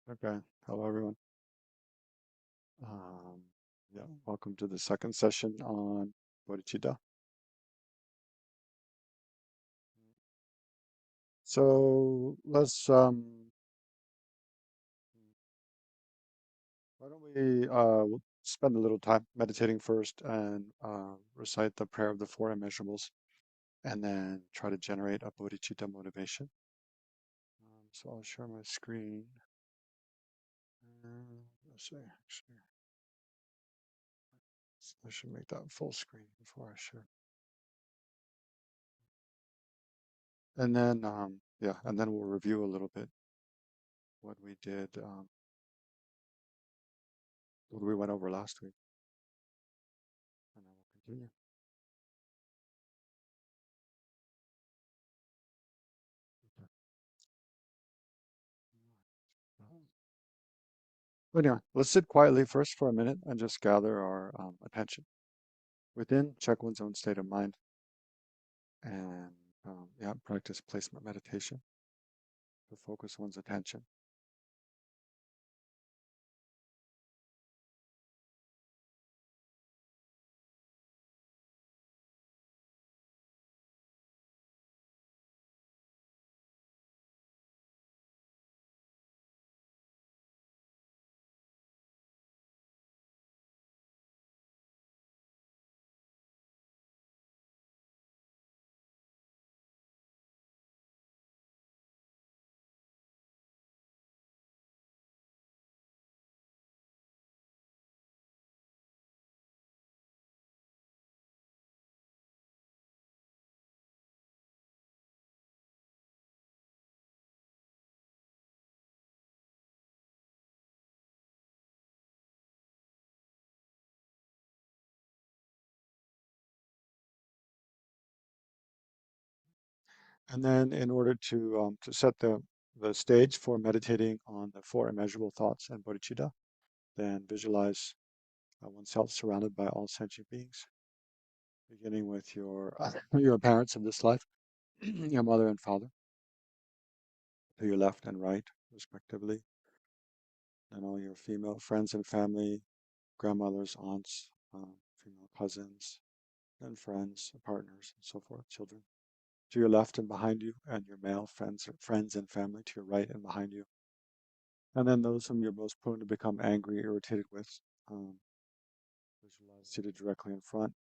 Okay. Hello, everyone. Um, yeah, welcome to the second session on Bodhichitta. So why don't we we'll spend a little time meditating first and recite the prayer of the four immeasurables, and then try to generate a Bodhichitta motivation. So I'll share my screen. Let's see, actually, I should make that full screen before I share. And then, yeah, and then we'll review a little bit what we did. What we went over last week, and then we'll continue. But anyway, let's sit quietly first for a minute and just gather our attention. Within, check one's own state of mind and yeah, practice placement meditation to focus one's attention. And then in order to set the stage for meditating on the four immeasurable thoughts and bodhicitta, then visualize oneself surrounded by all sentient beings, beginning with your parents of this life, your mother and father, to your left and right, respectively, and all your female friends and family, grandmothers, aunts, female cousins, and friends, partners, and so forth, children. To your left and behind you, and your male friends and family to your right and behind you. And then those whom you're most prone to become angry, irritated with, um, visualize seated directly in front,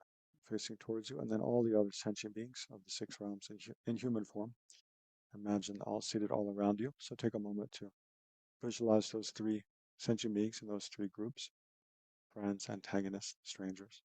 facing towards you, and then all the other sentient beings of the six realms in human form. Imagine all seated all around you. So take a moment to visualize those three sentient beings in those three groups: friends, antagonists, strangers.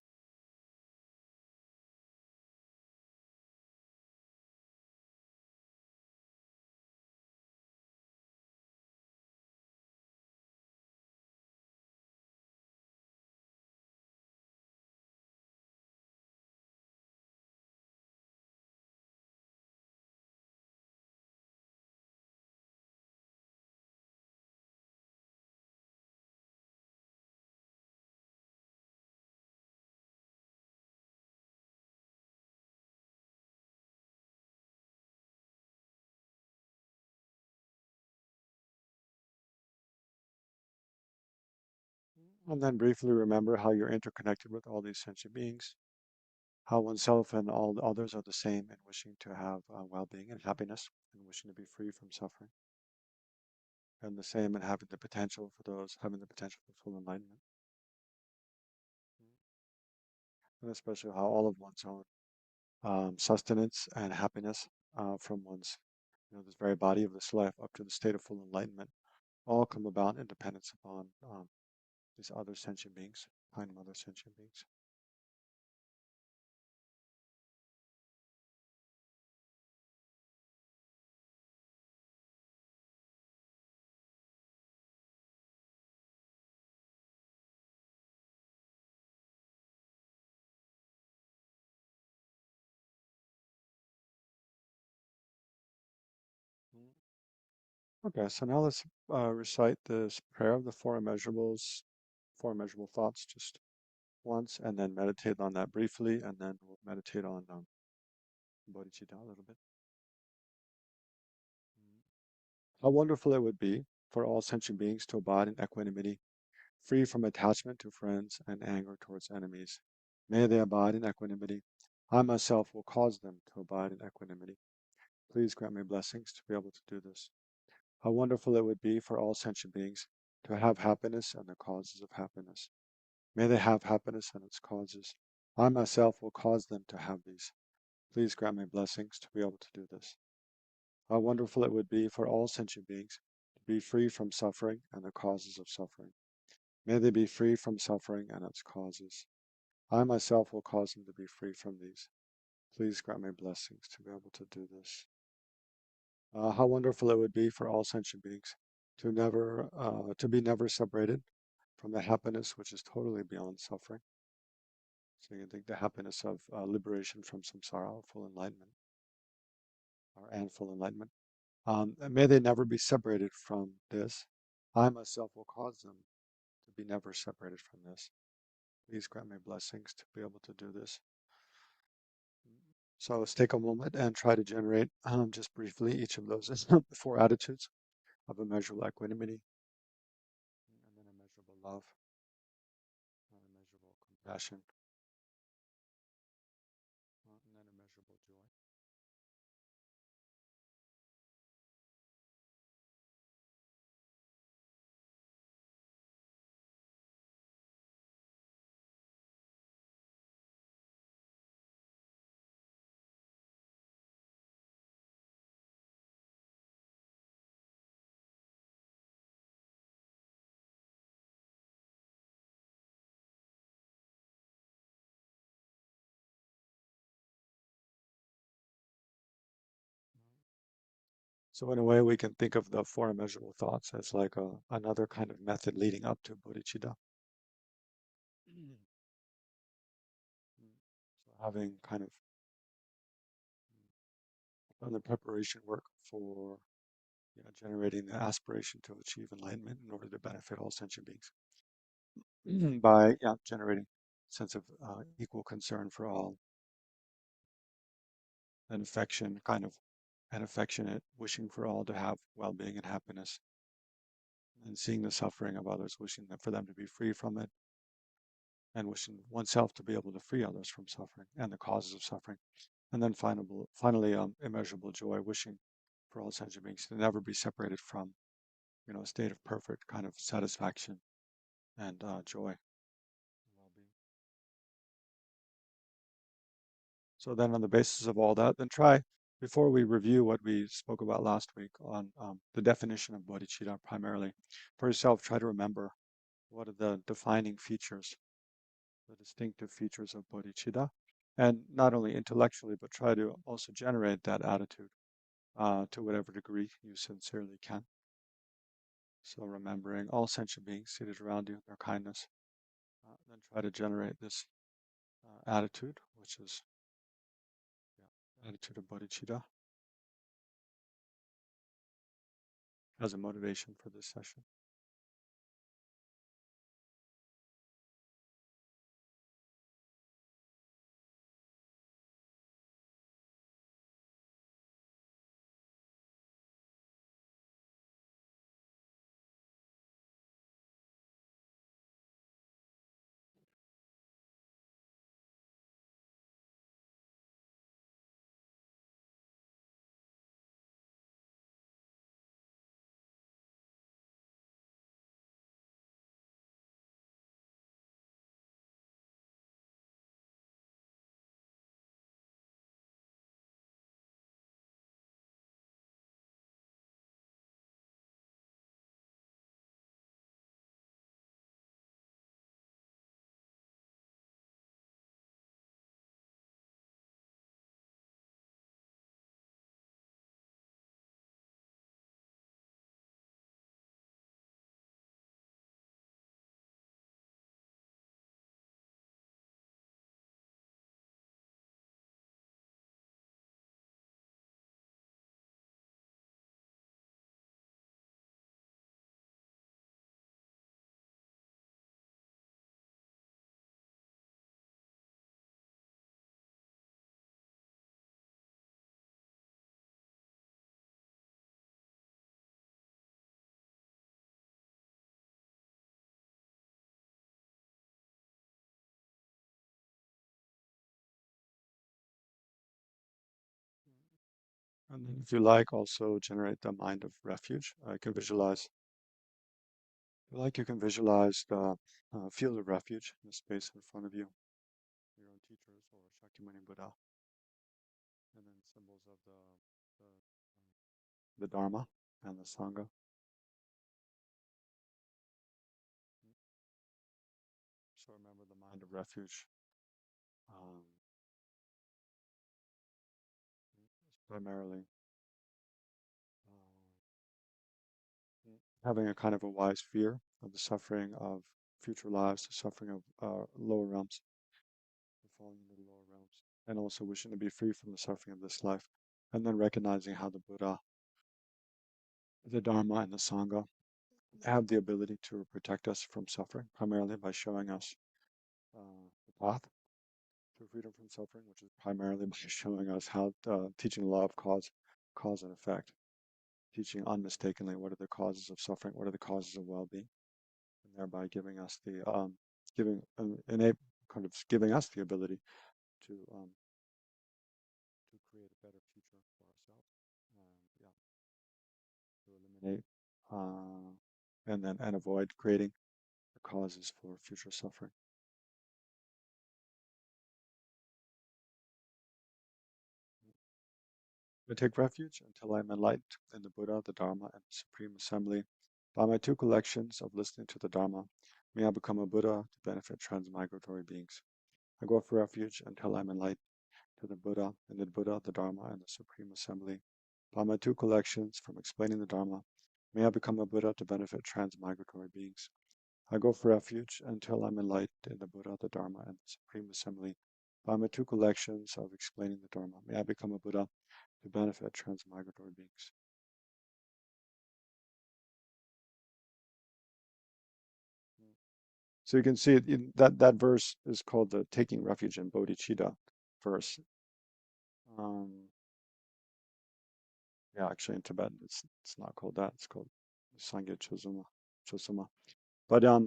And then briefly remember how you're interconnected with all these sentient beings, how oneself and all the others are the same in wishing to have well-being and happiness and wishing to be free from suffering, and the same in having the potential for those having the potential for full enlightenment, and especially how all of one's own sustenance and happiness from one's, this very body of this life up to the state of full enlightenment all come about in dependence upon these other sentient beings, kind mother sentient beings. Okay, so now let's recite this prayer of the four immeasurables, four immeasurable thoughts just once, and then meditate on that briefly, and then we'll meditate on bodhicitta a little bit. How wonderful it would be for all sentient beings to abide in equanimity, free from attachment to friends and anger towards enemies. May they abide in equanimity. I myself will cause them to abide in equanimity. Please grant me blessings to be able to do this. How wonderful it would be for all sentient beings to have happiness and the causes of happiness. May they have happiness and its causes. I myself will cause them to have these. Please grant me blessings to be able to do this. How wonderful it would be for all sentient beings to be free from suffering and the causes of suffering. May they be free from suffering and its causes. I myself will cause them to be free from these. Please grant me blessings to be able to do this. How wonderful it would be for all sentient beings to be never separated from the happiness which is totally beyond suffering. So you can think the happiness of liberation from samsara, or full enlightenment, and full enlightenment. And may they never be separated from this. I myself will cause them to be never separated from this. Please grant me blessings to be able to do this. So let's take a moment and try to generate just briefly each of those four attitudes of immeasurable equanimity, and then immeasurable love, and immeasurable compassion, and then immeasurable joy. So in a way, we can think of the four immeasurable thoughts as like another kind of method leading up to bodhicitta. Mm. So having kind of done the preparation work for generating the aspiration to achieve enlightenment in order to benefit all sentient beings by generating a sense of equal concern for all, an affection, kind of an affectionate wishing for all to have well-being and happiness, and seeing the suffering of others, wishing for them to be free from it, and wishing oneself to be able to free others from suffering and the causes of suffering. And then finally, immeasurable joy, wishing for all sentient beings to never be separated from, a state of perfect kind of satisfaction and joy. Well-being. So then on the basis of all that, then try, before we review what we spoke about last week on the definition of bodhicitta primarily, for yourself, try to remember what are the defining features, the distinctive features of bodhicitta, and not only intellectually, but try to also generate that attitude to whatever degree you sincerely can. So remembering all sentient beings seated around you, their kindness, then try to generate this attitude, which is attitude of bodhicitta, as a motivation for this session. And then if you like, also generate the mind of refuge. I can visualize, if you like, you can visualize the field of refuge in the space in front of you, your own teachers or Shakyamuni Buddha, and then symbols of the Dharma and the Sangha. So remember the mind of refuge um, is primarily having a kind of a wise fear of the suffering of future lives, the suffering of lower realms, the falling into the lower realms, and also wishing to be free from the suffering of this life, and then recognizing how the Buddha, the Dharma, and the Sangha have the ability to protect us from suffering, primarily by showing us the path to freedom from suffering, which is primarily by showing us how teaching the law of cause and effect, teaching unmistakably what are the causes of suffering, what are the causes of well-being, and thereby giving us the giving kind of giving us the ability to create a better future for ourselves, and yeah, to eliminate and avoid creating the causes for future suffering. I take refuge until I am enlightened in the Buddha, the Dharma, and the Supreme Assembly. By my two collections of listening to the Dharma, may I become a Buddha to benefit transmigratory beings. I go for refuge until I am enlightened to the Buddha, the Dharma, and the Supreme Assembly. By my two collections from explaining the Dharma, may I become a Buddha to benefit transmigratory beings. I go for refuge until I'm enlightened in the Buddha, the Dharma, and the Supreme Assembly. By my two collections of explaining the Dharma, may I become a Buddha to benefit transmigratory beings. So you can see that verse is called the taking refuge in Bodhichitta verse. Um, yeah, actually in Tibetan it's not called that. It's called Sangye Chosuma. But I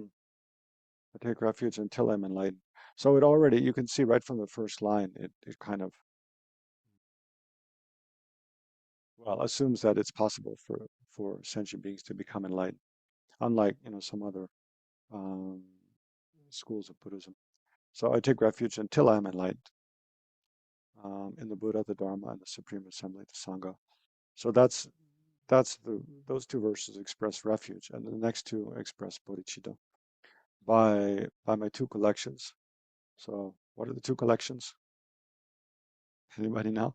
take refuge until I'm enlightened. So it already, you can see right from the first line, it kind of, well, assumes that it's possible for sentient beings to become enlightened, unlike, some other um, schools of Buddhism. So I take refuge until I'm enlightened in the Buddha, the Dharma, and the Supreme Assembly, the Sangha. So those two verses express refuge, and the next two express bodhicitta by my two collections. So what are the two collections? Anybody know?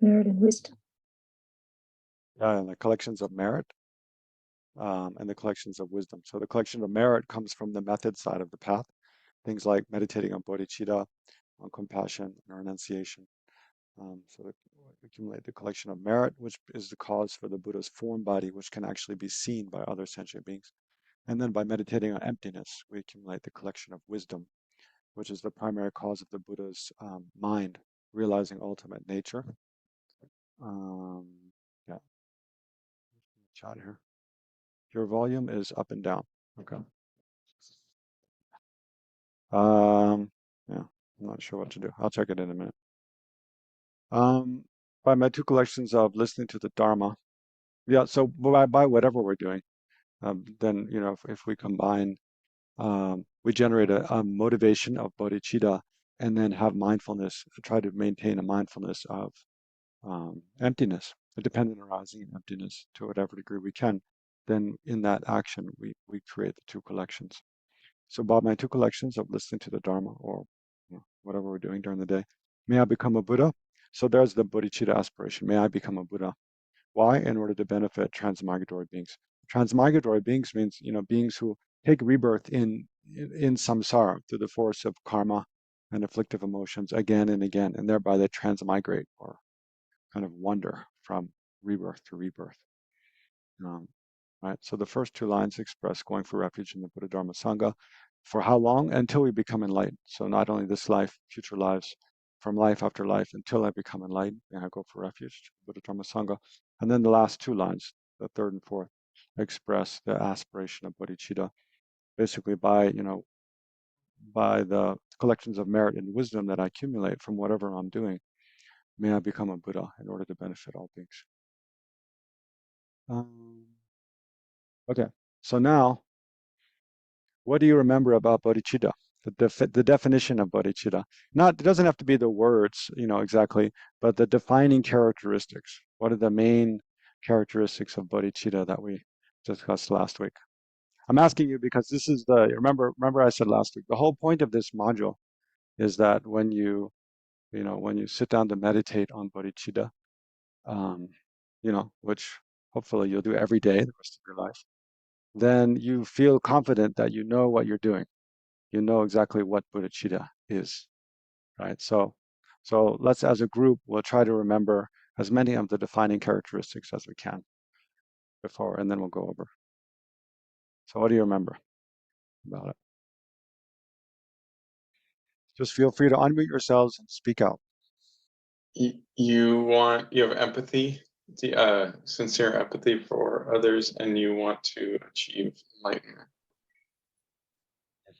Merit and wisdom. And the collections of merit and the collections of wisdom. So the collection of merit comes from the method side of the path, things like meditating on bodhicitta, on compassion, or renunciation. So we accumulate the collection of merit, which is the cause for the Buddha's form body, which can actually be seen by other sentient beings. And then by meditating on emptiness, we accumulate the collection of wisdom, which is the primary cause of the Buddha's mind, realizing ultimate nature. Um, yeah, chat here. Your volume is up and down. Okay. Yeah, I'm not sure what to do. I'll check it in a minute. Um, by my two collections of listening to the Dharma. Yeah, so by whatever we're doing, then, if we combine, we generate a motivation of bodhicitta and then have mindfulness, try to maintain a mindfulness of emptiness, a dependent arising emptiness to whatever degree we can, then in that action, we create the two collections. So by my two collections of listening to the Dharma or whatever we're doing during the day, may I become a Buddha. So there's the bodhicitta aspiration. May I become a Buddha. Why? In order to benefit transmigratory beings. Transmigratory beings means, beings who take rebirth in samsara through the force of karma and afflictive emotions again and again, and thereby they transmigrate or kind of wander from rebirth to rebirth. Um, right? So the first two lines express going for refuge in the Buddha Dharma Sangha. For how long? Until we become enlightened. So not only this life, future lives, from life after life, until I become enlightened, and I go for refuge, Buddha Dharma Sangha. And then the last two lines, the third and fourth, express the aspiration of bodhicitta. Basically, by by the collections of merit and wisdom that I accumulate from whatever I'm doing, may I become a Buddha in order to benefit all beings. Um, okay, so now, what do you remember about bodhicitta? The definition of bodhicitta. Not, it doesn't have to be the words, exactly, but the defining characteristics. What are the main characteristics of bodhicitta that we discussed last week? I'm asking you because this is remember I said last week, the whole point of this module is that when you sit down to meditate on bodhicitta, um, which hopefully you'll do every day the rest of your life, then you feel confident that you know what you're doing. You know exactly what bodhicitta is, right? So let's, as a group, we'll try to remember as many of the defining characteristics as we can before, and then we'll go over. So what do you remember about it? Just feel free to unmute yourselves and speak out. You have empathy, sincere empathy for others, and you want to achieve enlightenment.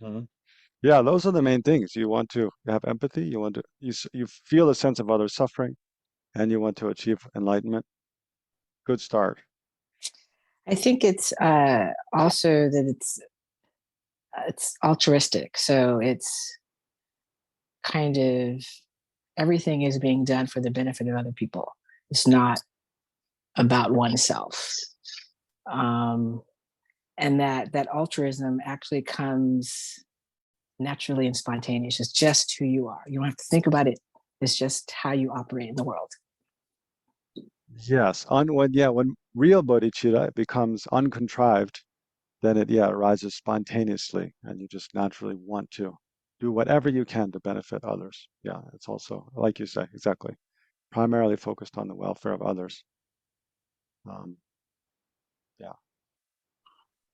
Mhm. Yeah, those are the main things. You want to have empathy. You feel a sense of other suffering, and you want to achieve enlightenment. Good start. I think it's also that it's altruistic. So it's kind of everything is being done for the benefit of other people. It's not about oneself. And that altruism actually comes naturally and spontaneous. It's just who you are. You don't have to think about it. It's just how you operate in the world. Yes, when real bodhicitta becomes uncontrived, then it arises spontaneously, and you just naturally want to do whatever you can to benefit others. Yeah, it's also, like you say, exactly, primarily focused on the welfare of others. Um, yeah.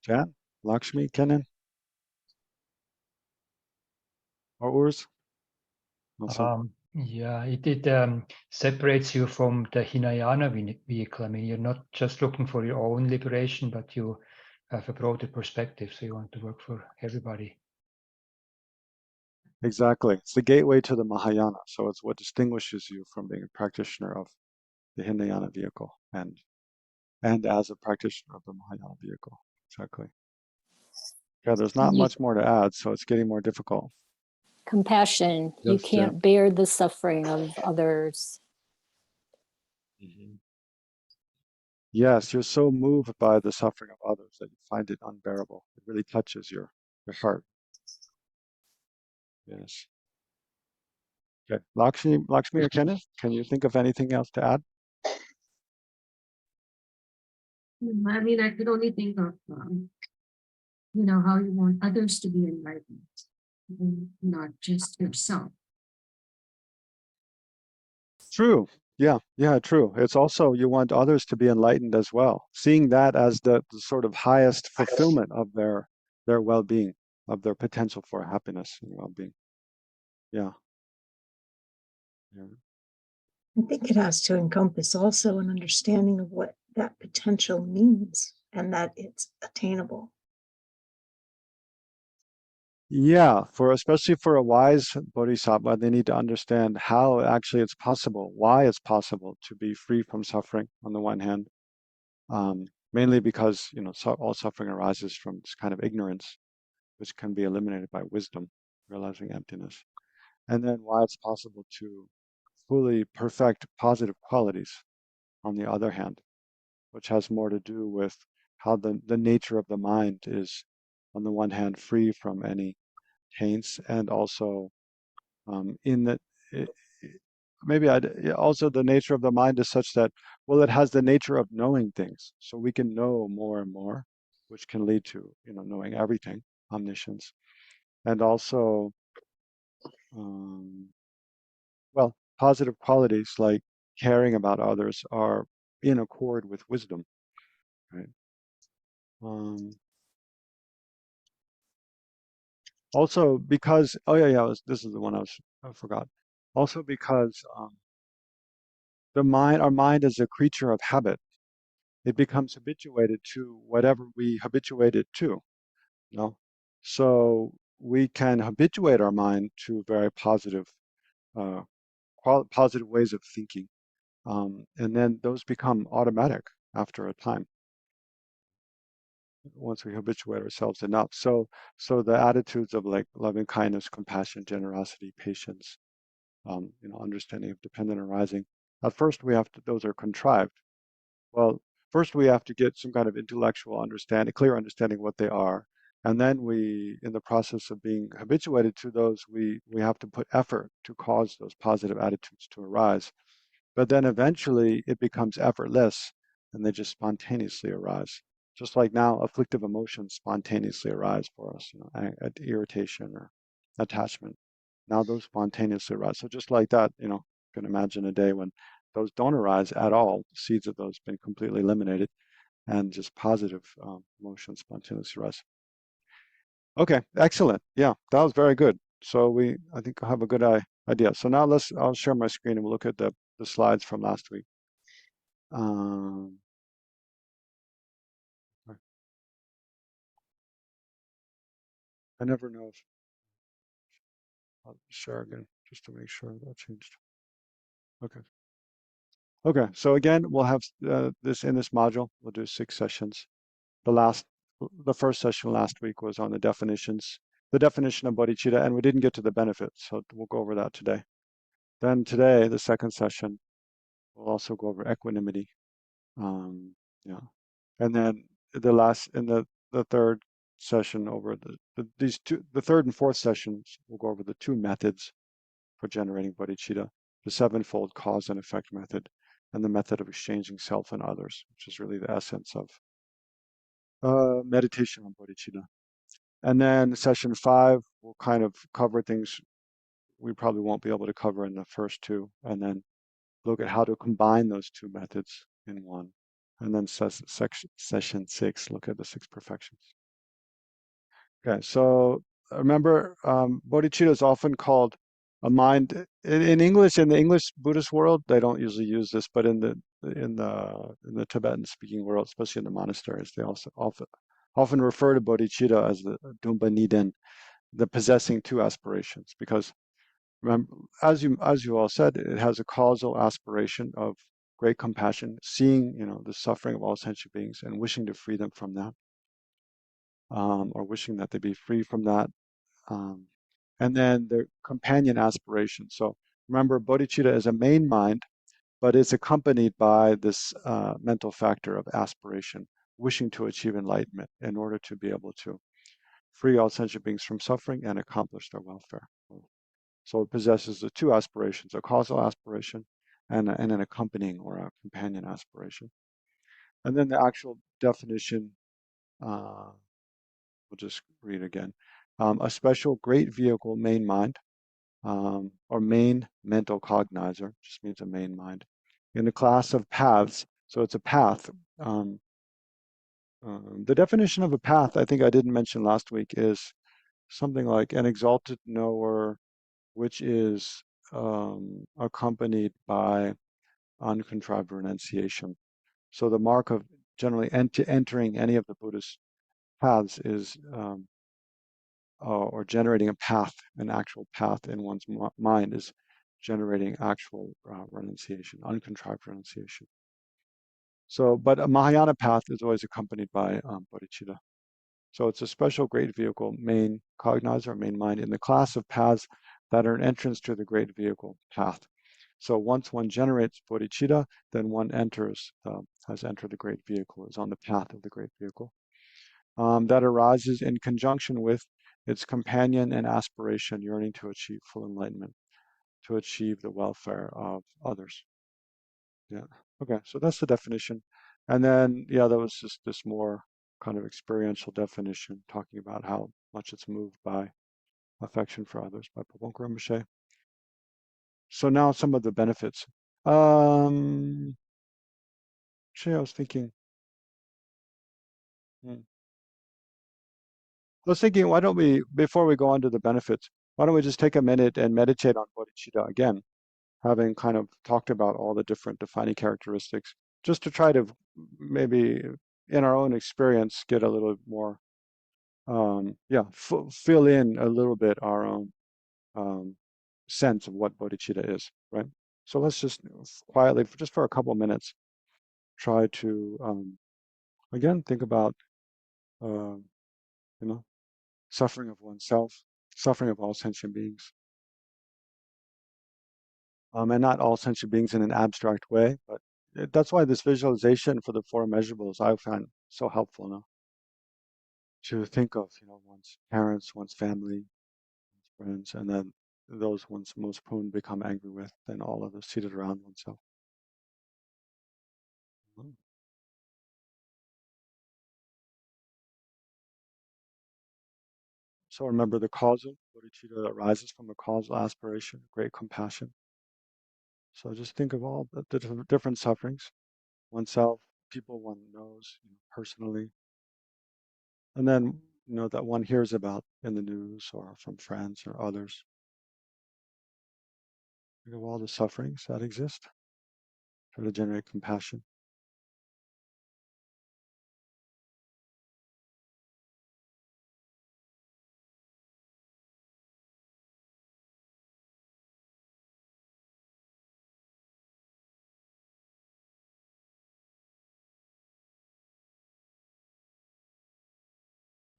Jan, Lakshmi, Kenan, or Urs? Also. Yeah, it separates you from the Hinayana vehicle. I mean, you're not just looking for your own liberation, but you have a broader perspective, so you want to work for everybody. Exactly. It's the gateway to the Mahayana. So it's what distinguishes you from being a practitioner of the Hinayana vehicle and as a practitioner of the Mahayana vehicle. Exactly. Yeah, there's not much more to add, so it's getting more difficult. Compassion. You Yes, can't Jen. bear the suffering of others. Yes, you're so moved by the suffering of others that you find it unbearable. It really touches your heart. Yes. Okay. Lakshmi or Kenneth, can you think of anything else to add? I mean, I could only think of, how you want others to be enlightened, and not just yourself. True. Yeah, true. It's also you want others to be enlightened as well, seeing that as the sort of highest fulfillment of their well-being, of their potential for happiness and well-being. Yeah. Yeah. I think it has to encompass also an understanding of what that potential means and that it's attainable. Yeah, especially for a wise bodhisattva, they need to understand how actually it's possible, why it's possible to be free from suffering on the one hand, mainly because all suffering arises from this kind of ignorance, which can be eliminated by wisdom, realizing emptiness, and then why it's possible to fully perfect positive qualities on the other hand, which has more to do with how the nature of the mind is, on the one hand, free from any taints, and also in that also the nature of the mind is such that, well, it has the nature of knowing things, so we can know more and more, which can lead to knowing everything, omniscience, and also well, positive qualities like caring about others are in accord with wisdom, right? Also because, oh yeah, this is the one I forgot. Also because our mind is a creature of habit. It becomes habituated to whatever we habituate it to, you know? So we can habituate our mind to very positive, uh, positive ways of thinking. And then those become automatic after a time, once we habituate ourselves enough. So the attitudes of like loving kindness, compassion, generosity, patience, understanding of dependent arising. At first, we have to; those are contrived. Well, first we have to get some kind of intellectual understanding, clear understanding what they are, and then we, in the process of being habituated to those, we have to put effort to cause those positive attitudes to arise. But then eventually it becomes effortless, and they just spontaneously arise. Just like now, afflictive emotions spontaneously arise for us, irritation or attachment. Now those spontaneously arise. So just like that, you can imagine a day when those don't arise at all. The seeds of those been completely eliminated, and just positive emotions spontaneously arise. Okay, excellent. Yeah, that was very good. So I think I have a good idea. So now I'll share my screen and we'll look at the slides from last week. Um, I never know if I'll share again just to make sure that changed. Okay. Okay. So again, we'll have this in this module. We'll do 6 sessions. The first session last week was on the definition of bodhicitta, and we didn't get to the benefits, so we'll go over that today. Then today, the second session, we'll also go over equanimity. Yeah, and then the third session over the third and fourth sessions, we'll go over the 2 methods for generating bodhicitta: the 7-fold cause and effect method, and the method of exchanging self and others, which is really the essence of meditation on bodhicitta. And then session 5, we'll kind of cover things we probably won't be able to cover in the first 2, and then look at how to combine those 2 methods in one. And then session 6, look at the 6 perfections. Okay, so remember, bodhicitta is often called a mind. In English, in the English Buddhist world, they don't usually use this, but in the Tibetan-speaking world, especially in the monasteries, they also often refer to bodhicitta as the Dumpa Niden, the possessing 2 aspirations, because remember, as you all said, it has a causal aspiration of great compassion, seeing the suffering of all sentient beings and wishing to free them from that, or wishing that they be free from that. And then the companion aspiration. So remember, bodhicitta is a main mind, but it's accompanied by this mental factor of aspiration, wishing to achieve enlightenment in order to be able to free all sentient beings from suffering and accomplish their welfare. So it possesses the 2 aspirations: a causal aspiration and an accompanying or a companion aspiration. And then the actual definition, we'll just read again. A special great vehicle main mind, or main mental cognizer, just means a main mind, in the class of paths. So it's a path. The definition of a path, I think I didn't mention last week, is something like an exalted knower, which is accompanied by uncontrived renunciation. So the mark of generally entering any of the Buddhist paths is, or generating a path, an actual path in one's mind, is generating actual renunciation, uncontrived renunciation. So, but a Mahayana path is always accompanied by bodhicitta. So it's a special great vehicle, main cognizer, main mind, in the class of paths that are an entrance to the great vehicle path. So once one generates bodhicitta, then one has entered the great vehicle, is on the path of the great vehicle. That arises in conjunction with its companion and aspiration, yearning to achieve full enlightenment, to achieve the welfare of others. Yeah. Okay, so that's the definition. And then, yeah, that was just this more kind of experiential definition, talking about how much it's moved by affection for others by Pabonka Rinpoche. So now some of the benefits. Actually, I was thinking, I was thinking, why don't we, before we go on to the benefits, why don't we just take a minute and meditate on bodhicitta again, having kind of talked about all the different defining characteristics, just to try to maybe in our own experience get a little more yeah, fill in a little bit our own um, sense of what bodhicitta is, right? So let's just quietly, just for a couple of minutes, try to again think about uh, you know suffering of oneself, suffering of all sentient beings, and not all sentient beings in an abstract way, but that's why this visualization for the four immeasurables I find so helpful now to think of, one's parents, one's family, friends, and then those ones most prone to become angry with, and all of those seated around oneself. Mm. So remember, the causal bodhicitta arises from a causal aspiration, great compassion. So just think of all the different sufferings, oneself, people one knows, personally, and then that one hears about in the news or from friends or others. Think of all the sufferings that exist. Try to generate compassion.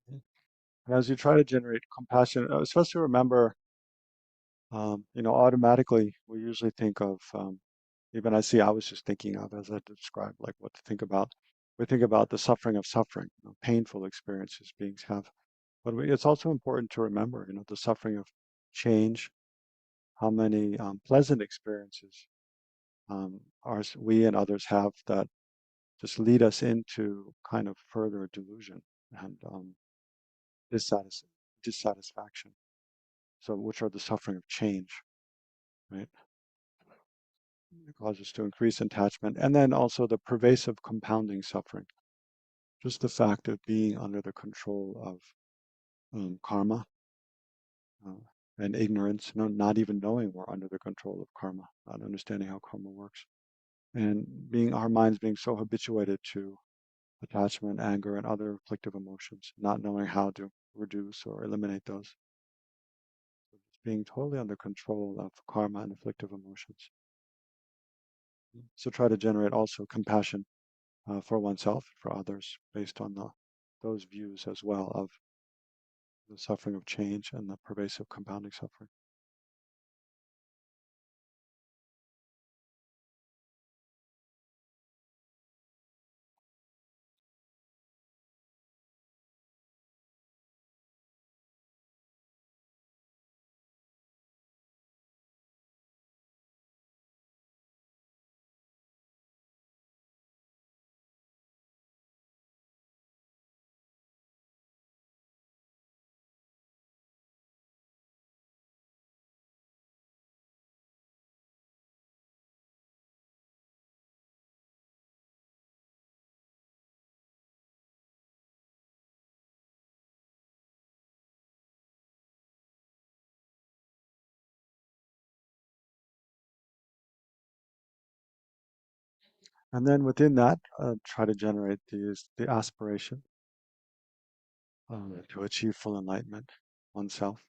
And as you try to generate compassion, especially remember, automatically we usually think of, even I was just thinking of as I described, like what to think about. We think about the suffering of suffering, painful experiences beings have. But it's also important to remember, the suffering of change, how many pleasant experiences we and others have that just lead us into kind of further delusion and dissatis- dissatisfaction. So, which are the suffering of change, right? It causes to increase attachment. And then also the pervasive compounding suffering, just the fact of being under the control of karma uh, and ignorance, not even knowing we're under the control of karma, not understanding how karma works. And our minds being so habituated to attachment, anger, and other afflictive emotions, not knowing how to reduce or eliminate those. So just being totally under control of karma and afflictive emotions. So try to generate also compassion for oneself, for others, based on those views as well of the suffering of change and the pervasive compounding suffering. And then within that, try to generate the aspiration to achieve full enlightenment oneself.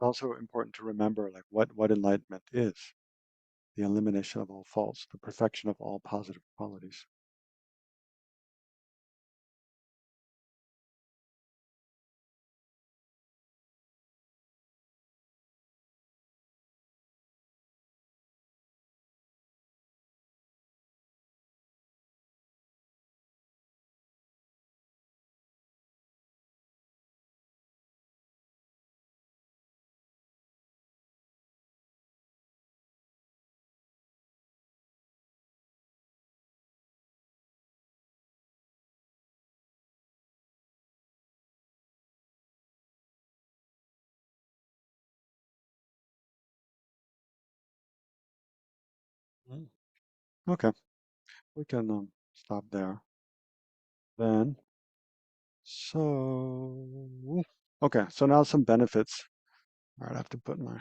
Also important to remember like what enlightenment is, the elimination of all faults, the perfection of all positive qualities. Mm. Okay, we can stop there. Then, so, okay, so now some benefits. All right, I have to put my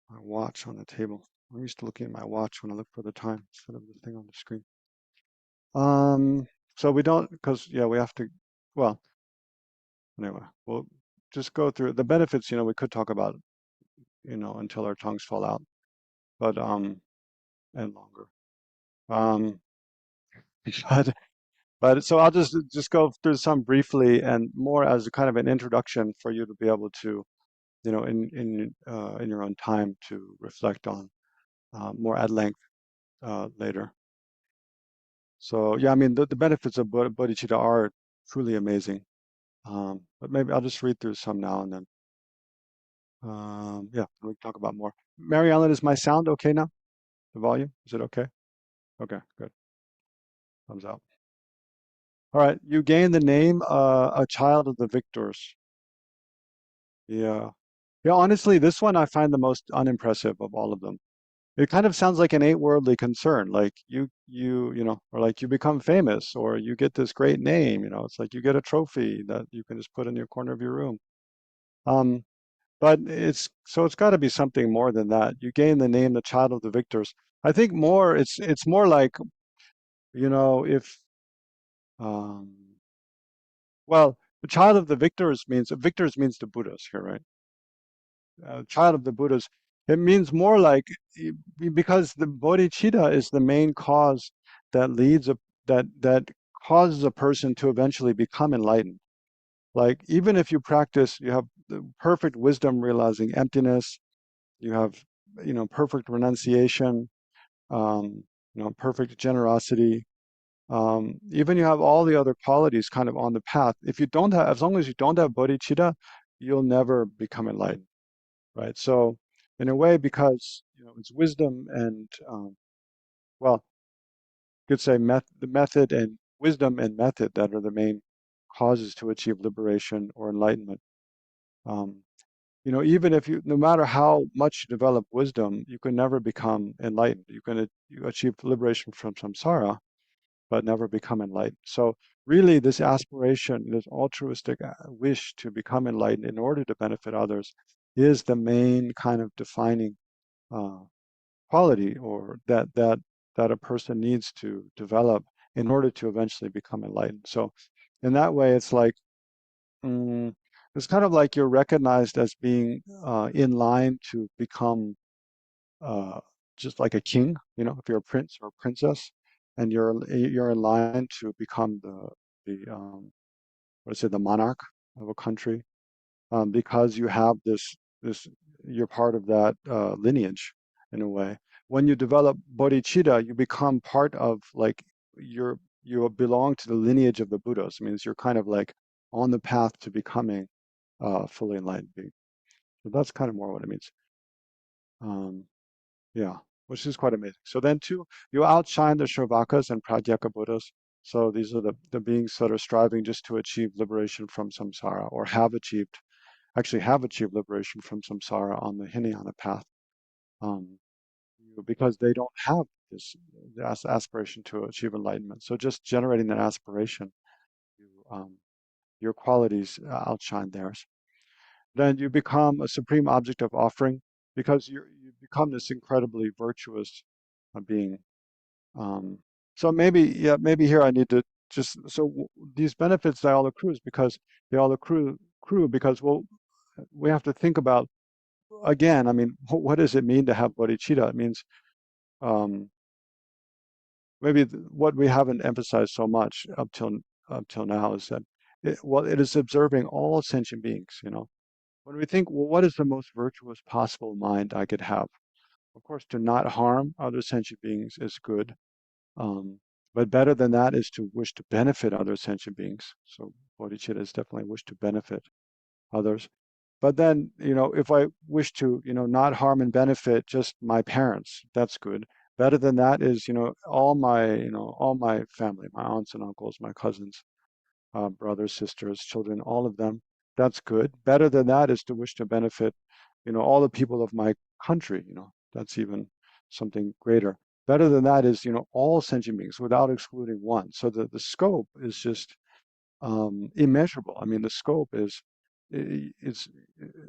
my watch on the table. I'm used to looking at my watch when I look for the time instead of the thing on the screen. So we don't, because yeah, we have to, well, anyway, we'll just go through the benefits, we could talk about, until our tongues fall out, but, and longer. Um, but, so I'll just go through some briefly and more as a kind of an introduction for you to be able to, in your own time to reflect on, more at length, later. So yeah, I mean, the benefits of bodhicitta are truly amazing. But maybe I'll just read through some now and then. Yeah, we can talk about more. Mary Ellen, is my sound okay now? The volume, is it okay? Okay, good. Thumbs up. All right, you gain the name, a child of the victors. Yeah. Yeah, honestly, this one I find the most unimpressive of all of them. It kind of sounds like an ain't worldly concern, like or like you become famous or you get this great name, it's like you get a trophy that you can just put in your corner of your room. Um, but it's got to be something more than that. You gain the name the child of the victors. I think more it's more like, if um well, the child of the victors means the Buddhas here, right? Child of the Buddhas. It means more like because the bodhicitta is the main cause that leads that causes a person to eventually become enlightened. Like even if you practice, you have the perfect wisdom realizing emptiness, you have perfect renunciation, perfect generosity. Even you have all the other qualities kind of on the path. If you don't have, as long as you don't have bodhicitta, you'll never become enlightened, right? So, in a way, because it's wisdom and well, you could say the method and wisdom and method that are the main causes to achieve liberation or enlightenment. Um, even if no matter how much you develop wisdom, you can never become enlightened. You achieve liberation from samsara, but never become enlightened. So really, this aspiration, this altruistic wish to become enlightened in order to benefit others, is the main kind of defining uh, quality, or that a person needs to develop in order to eventually become enlightened. So in that way, it's like mm, it's kind of like you're recognized as being in line to become uh, just like a king, if you're a prince or a princess, and you're in line to become the what is it, the monarch of a country, because you have this you're part of that lineage in a way. When you develop bodhicitta, you become part of like you belong to the lineage of the Buddhas. It means you're kind of like on the path to becoming fully enlightened being. So that's kind of more what it means. Um, Yeah, which is quite amazing. So then too, you outshine the Shravakas and Pratyeka Buddhas. So these are the beings that are striving just to achieve liberation from samsara, or actually have achieved liberation from samsara on the Hinayana path, um, because they don't have this aspiration to achieve enlightenment. So just generating that aspiration, you, your qualities outshine theirs. Then you become a supreme object of offering because you become this incredibly virtuous being. Um, so maybe here I need to these benefits they all accrue is because they all accrue because, well, we have to think about again. I mean, what does it mean to have bodhicitta? It means um, maybe what we haven't emphasized so much up till now is that it is observing all sentient beings. When we think, well, what is the most virtuous possible mind I could have? Of course, to not harm other sentient beings is good. Um, but better than that is to wish to benefit other sentient beings. So bodhicitta is definitely wish to benefit others. But then, if I wish to, not harm and benefit just my parents, that's good. Better than that is, all my family, my aunts and uncles, my cousins, brothers, sisters, children, all of them. That's good. Better than that is to wish to benefit, all the people of my country. That's even something greater. Better than that is, all sentient beings without excluding one. So the scope is just immeasurable. I mean, the scope is, it's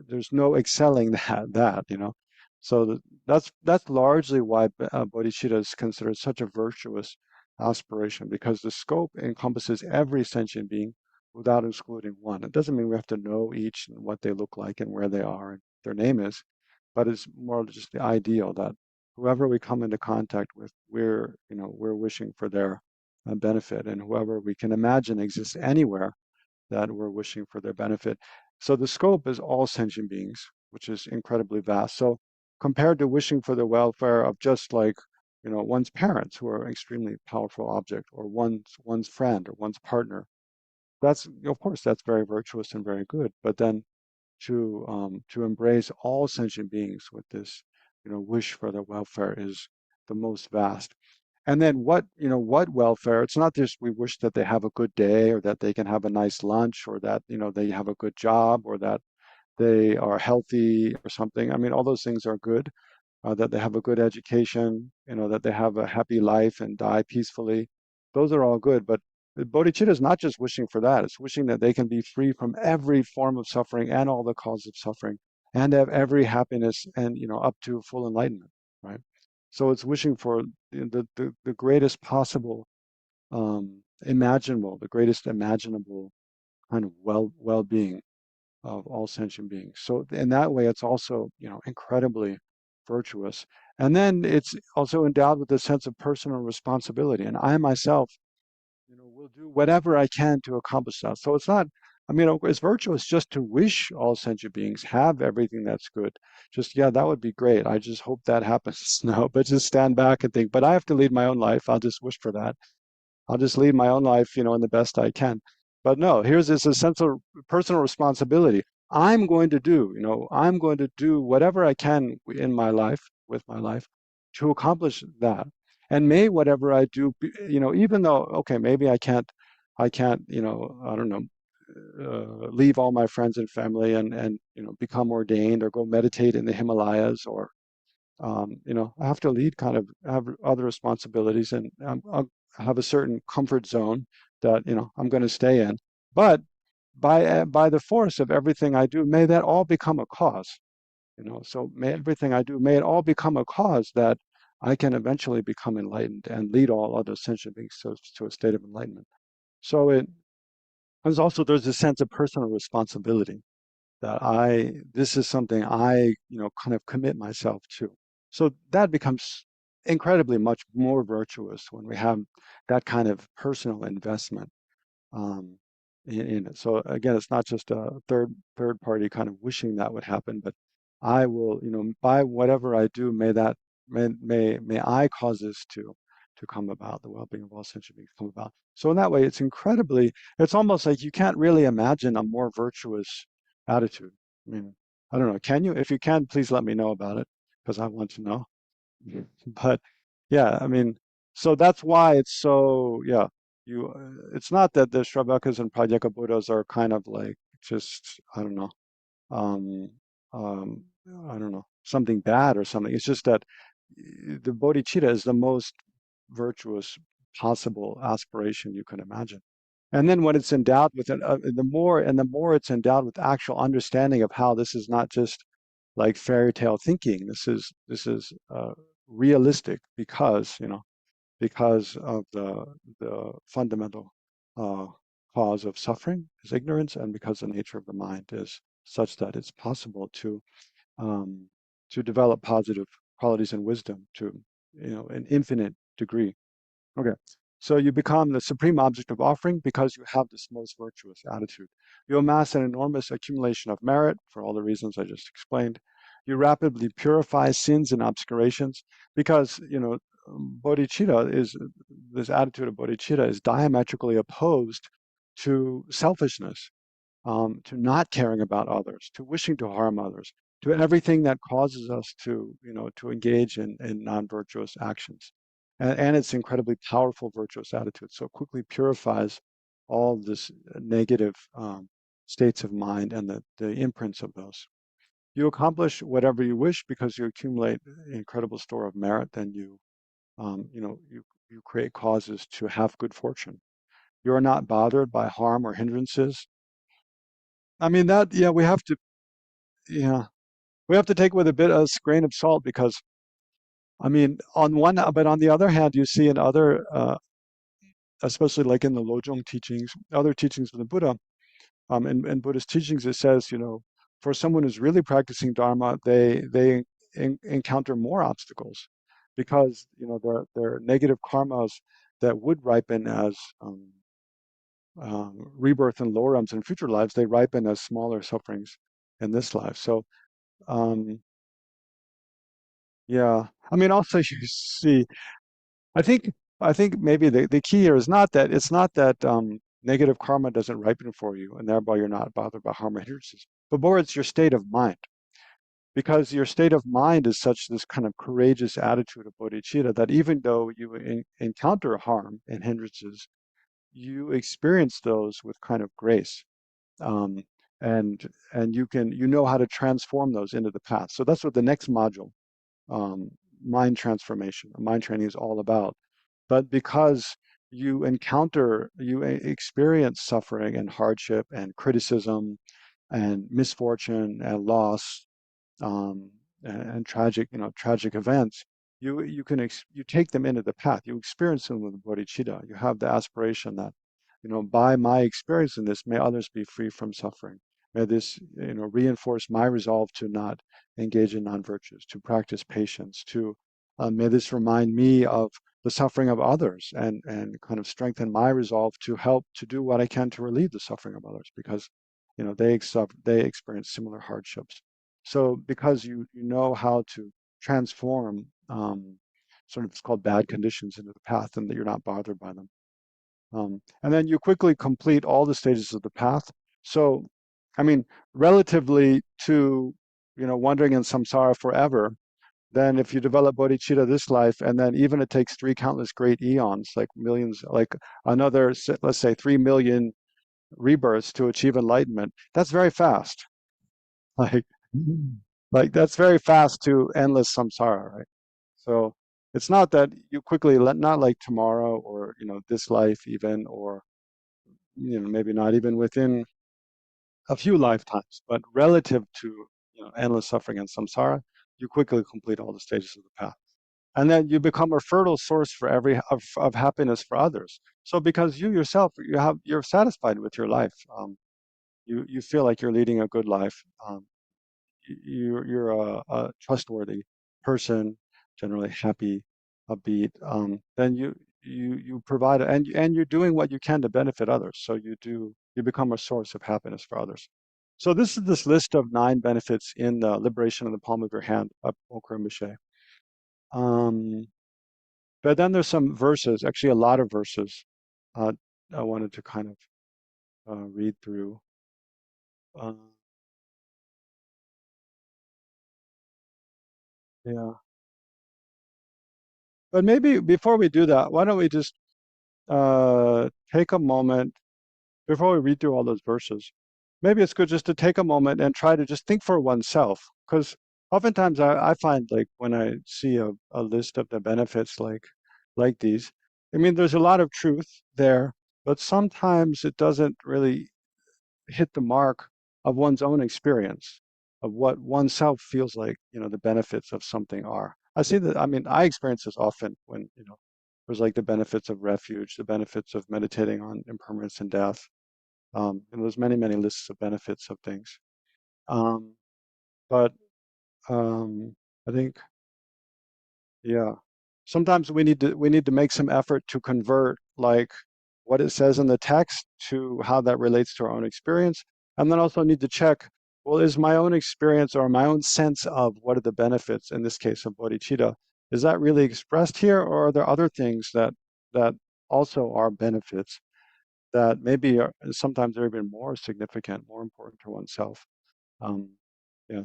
there's no excelling that. So that's largely why bodhicitta is considered such a virtuous aspiration, because the scope encompasses every sentient being without excluding one. It doesn't mean we have to know each and what they look like and where they are and their name is, but it's more just the ideal that whoever we come into contact with, we're wishing for their benefit, and whoever we can imagine exists anywhere, that we're wishing for their benefit. So the scope is all sentient beings, which is incredibly vast. So compared to wishing for the welfare of just like, one's parents, who are an extremely powerful object, or one's friend or one's partner, that's, of course, that's very virtuous and very good. But then to embrace all sentient beings with this, wish for their welfare is the most vast. And then what welfare? It's not just we wish that they have a good day, or that they can have a nice lunch, or that, they have a good job, or that they are healthy or something. I mean, all those things are good, that they have a good education, that they have a happy life and die peacefully. Those are all good. But bodhicitta is not just wishing for that. It's wishing that they can be free from every form of suffering and all the causes of suffering, and have every happiness, and, up to full enlightenment, right? So it's wishing for the greatest possible, imaginable, the greatest imaginable kind of well-being of all sentient beings. So in that way, it's also, incredibly virtuous. And then it's also endowed with a sense of personal responsibility. And I myself, will do whatever I can to accomplish that. So it's not, I mean, it's virtuous just to wish all sentient beings have everything that's good. Just, yeah, that would be great. I just hope that happens. No, but just stand back and think, but I have to lead my own life. I'll just wish for that. I'll just lead my own life, in the best I can. But no, here's this a sense of personal responsibility. I'm going to do whatever I can in my life, with my life, to accomplish that. And may whatever I do, even though, okay, maybe I can't, I don't know, leave all my friends and family, and become ordained, or go meditate in the Himalayas, or I have to lead, kind of have other responsibilities, and I'll have a certain comfort zone that, I'm going to stay in. But by the force of everything I do, may that all become a cause. So may everything I do, may it all become a cause that I can eventually become enlightened and lead all other sentient beings to a state of enlightenment. So there's a sense of personal responsibility, that this is something I, kind of commit myself to. So that becomes incredibly much more virtuous when we have that kind of personal investment, um, in it. So again, it's not just a third party kind of wishing that would happen, but I will, by whatever I do, may I cause this to come about, the well-being of all sentient beings come about. So in that way, it's almost like you can't really imagine a more virtuous attitude. I mean, I don't know, can you? If you can, please let me know about it, because I want to know. But yeah, I mean, so that's why it's so, yeah, it's not that the Shravakas and Pratyeka Buddhas are kind of like just, I don't know, um, um, I don't know, something bad or something. It's just that the bodhicitta is the most virtuous possible aspiration you can imagine. And then when it's endowed with it, the more it's endowed with actual understanding of how this is not just like fairy tale thinking. This is realistic, because of the fundamental uh, cause of suffering is ignorance, and because the nature of the mind is such that it's possible um, to develop positive qualities and wisdom to, an infinite degree. Okay. So you become the supreme object of offering because you have this most virtuous attitude. You amass an enormous accumulation of merit for all the reasons I just explained. You rapidly purify sins and obscurations because, bodhicitta this attitude of bodhicitta is diametrically opposed to selfishness, to not caring about others, to wishing to harm others, to everything that causes us to engage in non-virtuous actions. And it's incredibly powerful virtuous attitude. So it quickly purifies all this negative states of mind and the imprints of those. You accomplish whatever you wish because you accumulate an incredible store of merit. Then you create causes to have good fortune. You are not bothered by harm or hindrances. I mean, yeah, we have to, yeah, we have to take with a bit of grain of salt because, I mean, but on the other hand, you see in other, especially like in the Lojong teachings, other teachings of the Buddha, in Buddhist teachings, it says, for someone who's really practicing Dharma, they encounter more obstacles because, their negative karmas that would ripen as rebirth in lower realms in future lives, they ripen as smaller sufferings in this life. So, yeah, I mean, also you see, I think I think maybe the key here is not that negative karma doesn't ripen for you, and thereby you're not bothered by harm or hindrances, but more it's your state of mind. Because your state of mind is such this kind of courageous attitude of bodhicitta that even though you encounter harm and hindrances, you experience those with kind of grace, um, and you know how to transform those into the path. So that's what the next module, um, mind transformation, mind training, is all about. But because you experience suffering and hardship and criticism and misfortune and loss, and tragic, tragic events, you take them into the path. You experience them with bodhicitta. You have the aspiration that, by my experience in this, may others be free from suffering. May this, reinforce my resolve to not engage in non-virtues, to practice patience, may this remind me of the suffering of others and kind of strengthen my resolve to help to do what I can to relieve the suffering of others because, they experience similar hardships. So because you know how to transform, sort of, it's called bad conditions, into the path, and that you're not bothered by them. And then you quickly complete all the stages of the path. So, I mean, relatively to, wandering in samsara forever, then if you develop bodhicitta this life, and then even it takes three countless great eons, like millions, like another, let's say 3 million rebirths to achieve enlightenment, that's very fast. Like, like that's very fast to endless samsara, right? So it's not that you quickly not like tomorrow or, this life even, or, maybe not even within a few lifetimes, but relative to, endless suffering and samsara, you quickly complete all the stages of the path. And then you become a fertile source for of happiness for others. So because you yourself, you're satisfied with your life, you feel like you're leading a good life. You're a trustworthy person, generally happy, upbeat. Then you provide, and you're doing what you can to benefit others. So you become a source of happiness for others. So this list of 9 benefits in the Liberation in the Palm of Your Hand, Okra Mishe. But then there's some verses, actually a lot of verses, I wanted to kind of read through. Uh, yeah. But maybe before we do that, why don't we just take a moment before we read through all those verses? Maybe it's good just to take a moment and try to just think for oneself, because oftentimes I find, like, when I see a list of the benefits like these, I mean, there's a lot of truth there, but sometimes it doesn't really hit the mark of one's own experience of what oneself feels like, the benefits of something are. I see that, I mean, I experience this often when, there's like the benefits of refuge, the benefits of meditating on impermanence and death. And there's many, many lists of benefits of things. Um, but I think, yeah, sometimes we need to make some effort to convert, like, what it says in the text to how that relates to our own experience, and then also need to check, well, is my own experience or my own sense of what are the benefits, in this case of bodhicitta, is that really expressed here, or are there other things that also are benefits that maybe are sometimes are even more significant, more important to oneself? Um, yeah.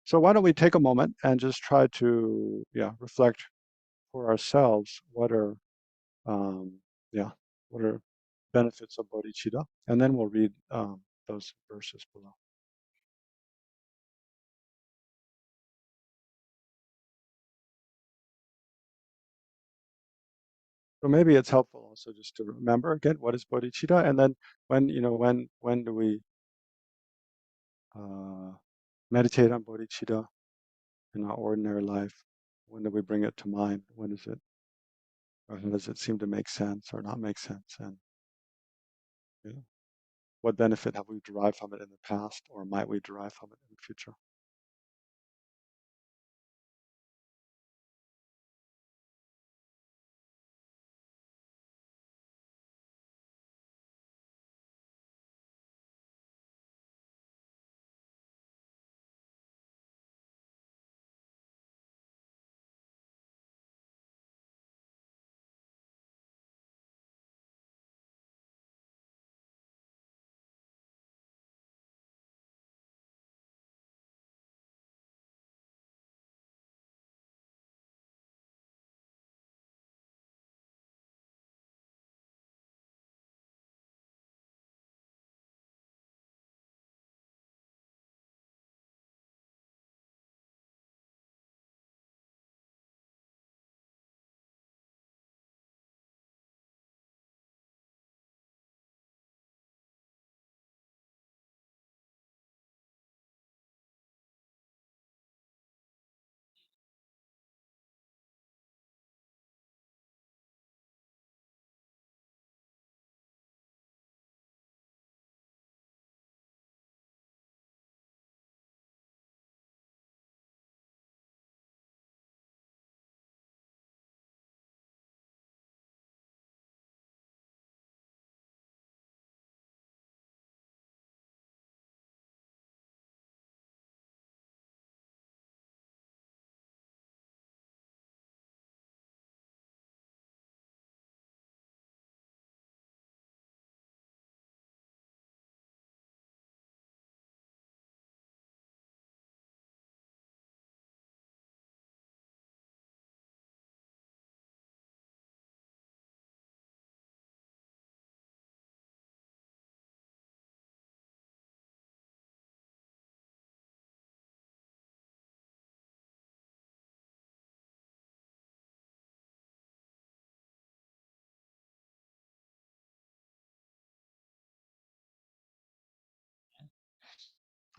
So why don't we take a moment and just try to, reflect for ourselves um, yeah, what are benefits of bodhicitta, and then we'll read those verses below. So maybe it's helpful also just to remember again what is bodhicitta, and then when do we meditate on bodhicitta? in our ordinary life? When do we bring it to mind? When is it, or how does it seem to make sense or not make sense? And you know, what benefit have we derived from it in the past, or might we derive from it in the future?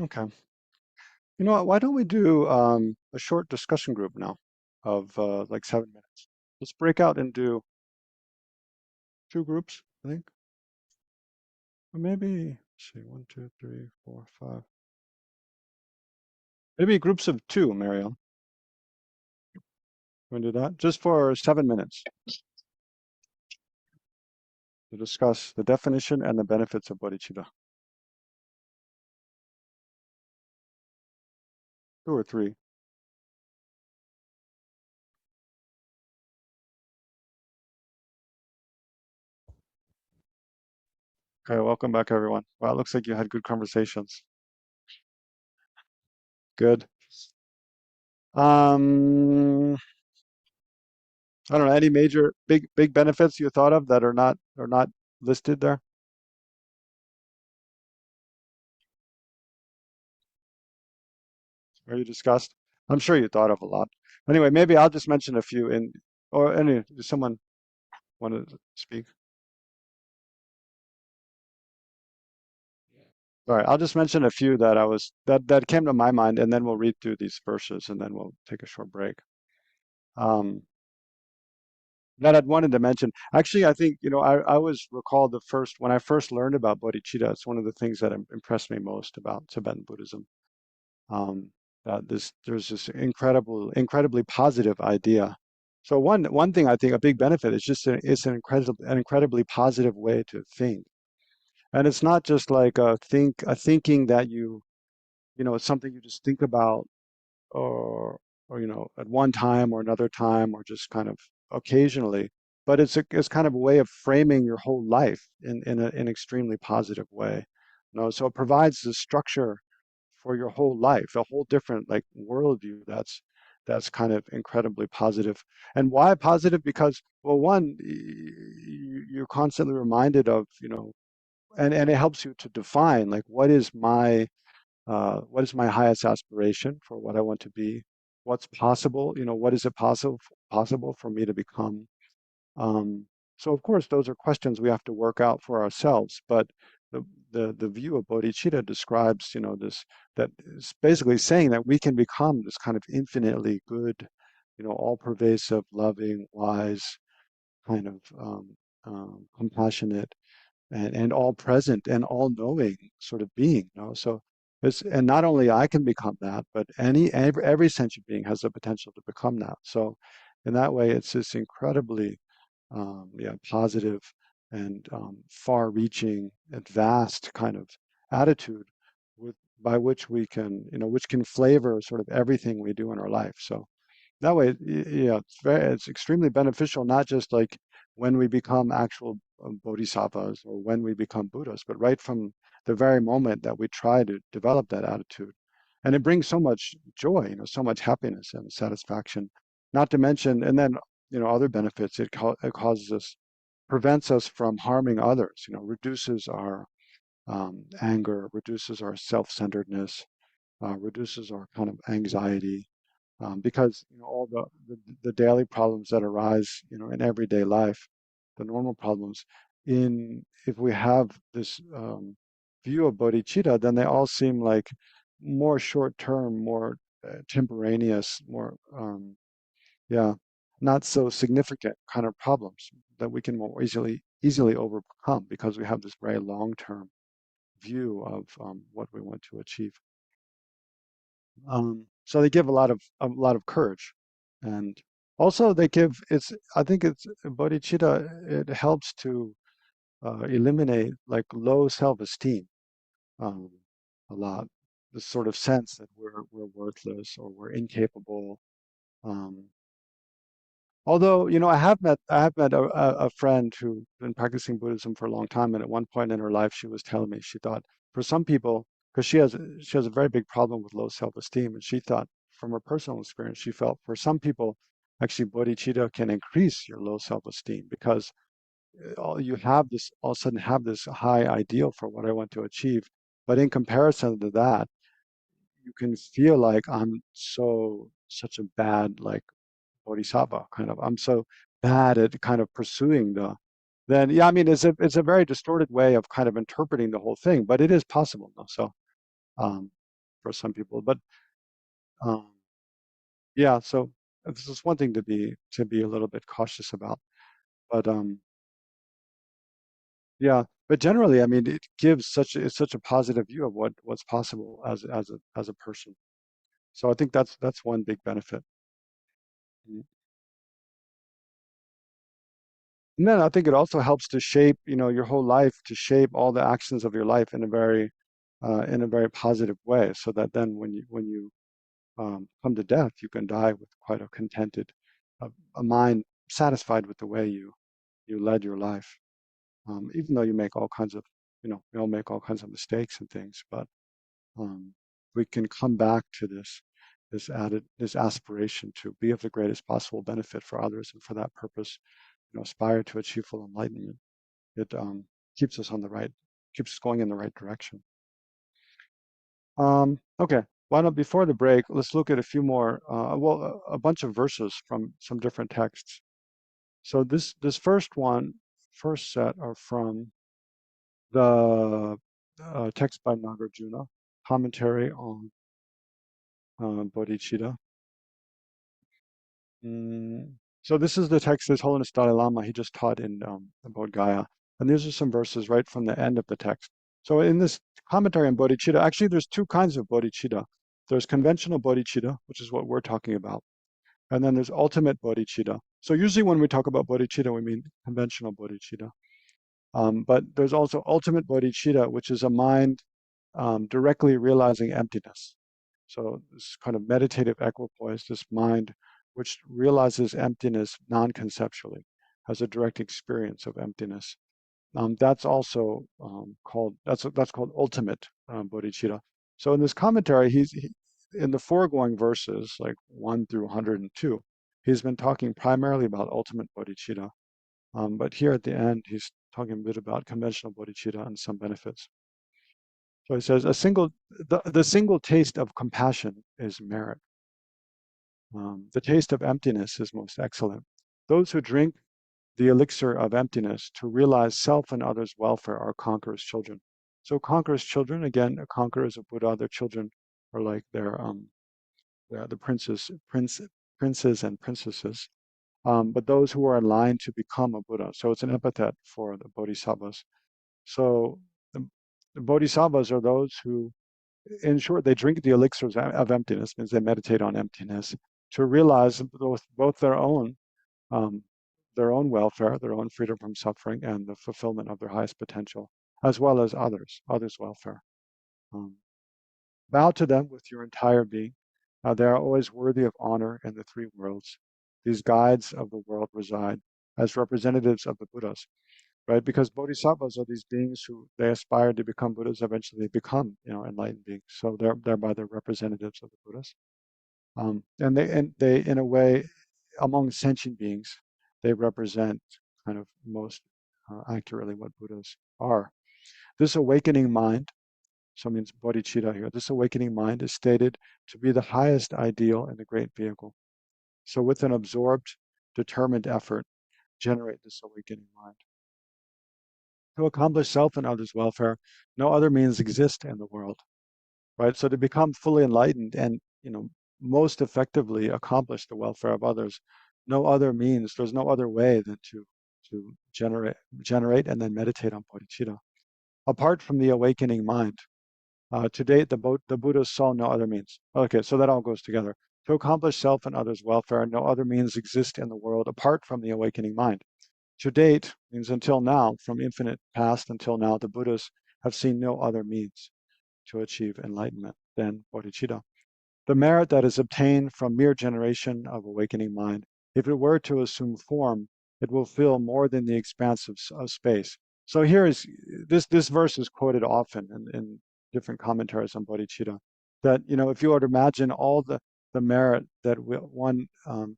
Okay. You know what? Why don't we do a short discussion group now of like 7 minutes? Let's break out into 2 groups, I think. Or maybe, let's see, 1, 2, 3, 4, 5. Maybe groups of 2, Mariel. Want to do that? Just for 7 minutes to discuss the definition and the benefits of bodhicitta. 2 or 3. Okay, welcome back, everyone. Well, it looks like you had good conversations. Good. I don't know, any major big benefits you thought of that are not listed there? Or you discussed? I'm sure you thought of a lot. Anyway, maybe I'll just mention a few or does someone want to speak? All right, I'll just mention a few that came to my mind, and then we'll read through these verses, and then we'll take a short break. Um, that I'd wanted to mention. Actually, I think, I always recall when I first learned about bodhicitta, it's one of the things that impressed me most about Tibetan Buddhism. Um, there's this incredibly positive idea. So one thing I think a big benefit is just it's an incredibly positive way to think, and it's not just like a thinking that it's something you just think about or at one time or another time or just kind of occasionally, but it's kind of a way of framing your whole life in an extremely positive way. So it provides the structure for your whole life, a whole different like worldview that's kind of incredibly positive. And why positive? Because, well, one, you're constantly reminded of, and it helps you to define like what is my highest aspiration for what I want to be? What's possible? What is it possible for me to become? Um, so of course, those are questions we have to work out for ourselves. But the view of bodhicitta describes, this, that is basically saying that we can become this kind of infinitely good, all pervasive, loving, wise, kind of compassionate, and all present and all knowing sort of being. So it's, and not only I can become that, but every sentient being has the potential to become that. So in that way, it's this incredibly positive and far-reaching and vast kind of attitude by which we can, which can flavor sort of everything we do in our life. So that way, yeah, it's extremely beneficial, not just like when we become actual bodhisattvas or when we become Buddhas, but right from the very moment that we try to develop that attitude. And it brings so much joy, so much happiness and satisfaction, not to mention, and then, other benefits. It causes us, prevents us from harming others, reduces our anger, reduces our self-centeredness, reduces our kind of anxiety, because all the daily problems that arise in everyday life, the normal problems, if we have this view of bodhicitta, then they all seem like more short-term, more temporaneous, more yeah, not so significant kind of problems that we can more easily overcome because we have this very long-term view of what we want to achieve. So they give a lot of courage, and also they give, I think it's bodhicitta. It helps to eliminate like low self-esteem um, a lot. This sort of sense that we're worthless or we're incapable. Um, Although, I have met a friend who's been practicing Buddhism for a long time, and at one point in her life, she was telling me she thought for some people, because she has a very big problem with low self-esteem, and she thought from her personal experience, she felt for some people, actually bodhicitta can increase your low self-esteem because you have this, all of a sudden have this high ideal for what I want to achieve, but in comparison to that, you can feel like I'm such a bad like bodhisattva kind of. I'm so bad at kind of pursuing then yeah, I mean it's a very distorted way of kind of interpreting the whole thing, but it is possible though. So um, for some people, but um, yeah, so this is one thing to be a little bit cautious about. But yeah, but generally, I mean, it gives such a positive view of what's possible as a person. So I think that's one big benefit. Mm. And then I think it also helps to shape, your whole life, to shape all the actions of your life in a very positive way, so that then when you come to death, you can die with quite a contented, a mind satisfied with the way you led your life. Even though you make all kinds of, we all make all kinds of mistakes and things, but um, we can come back to this aspiration to be of the greatest possible benefit for others, and for that purpose, aspire to achieve full enlightenment. It keeps us keeps us going in the right direction. Okay, why don't, before the break, let's look at a few more, a bunch of verses from some different texts. So this first set are from the text by Nagarjuna, commentary on Bodhicitta. So this is the text His Holiness Dalai Lama, he just taught in Bodh Gaya. And these are some verses right from the end of the text. So in this commentary on bodhicitta, actually there's two kinds of bodhicitta. There's conventional bodhicitta, which is what we're talking about. And then there's ultimate bodhicitta. So usually when we talk about bodhicitta, we mean conventional bodhicitta. But there's also ultimate bodhicitta, which is a mind directly realizing emptiness. So this kind of meditative equipoise, this mind which realizes emptiness non-conceptually, has a direct experience of emptiness. That's also that's called ultimate bodhicitta. So in this commentary, in the foregoing verses, like 1 through 102, he's been talking primarily about ultimate bodhicitta. But here at the end, he's talking a bit about conventional bodhicitta and some benefits. So he says, the single taste of compassion is merit. The taste of emptiness is most excellent. Those who drink the elixir of emptiness to realize self and others' welfare are conquerors' children. So conqueror's children, again, a conqueror is a Buddha. Their children are like the princes and princesses. But those who are in line to become a Buddha. So it's an epithet for the bodhisattvas. So the bodhisattvas are those who, in short, they drink the elixirs of emptiness, means they meditate on emptiness, to realize both um, their own welfare, their own freedom from suffering, and the fulfillment of their highest potential, as well as others' welfare. Bow to them with your entire being. They are always worthy of honor in the three worlds. These guides of the world reside as representatives of the Buddhas, right? Because bodhisattvas are these beings who they aspire to become Buddhas, eventually become, enlightened beings. So they're thereby the representatives of the Buddhas. And they, in a way, among sentient beings, they represent kind of most accurately what Buddhas are. This awakening mind, so it means bodhicitta here, this awakening mind is stated to be the highest ideal in the great vehicle. So with an absorbed, determined effort, generate this awakening mind. To accomplish self and others' welfare, no other means exist in the world, right? So to become fully enlightened and, most effectively accomplish the welfare of others, no other means, there's no other way than to generate and then meditate on bodhicitta. Apart from the awakening mind, to date, the Buddhas saw no other means. Okay, so that all goes together. To accomplish self and others' welfare, no other means exist in the world apart from the awakening mind. To date means until now, from infinite past until now, the Buddhas have seen no other means to achieve enlightenment than bodhicitta. The merit that is obtained from mere generation of awakening mind, if it were to assume form, it will fill more than the expanse of space. So here is this verse is quoted often in different commentaries on bodhicitta. That if you were to imagine all the merit that one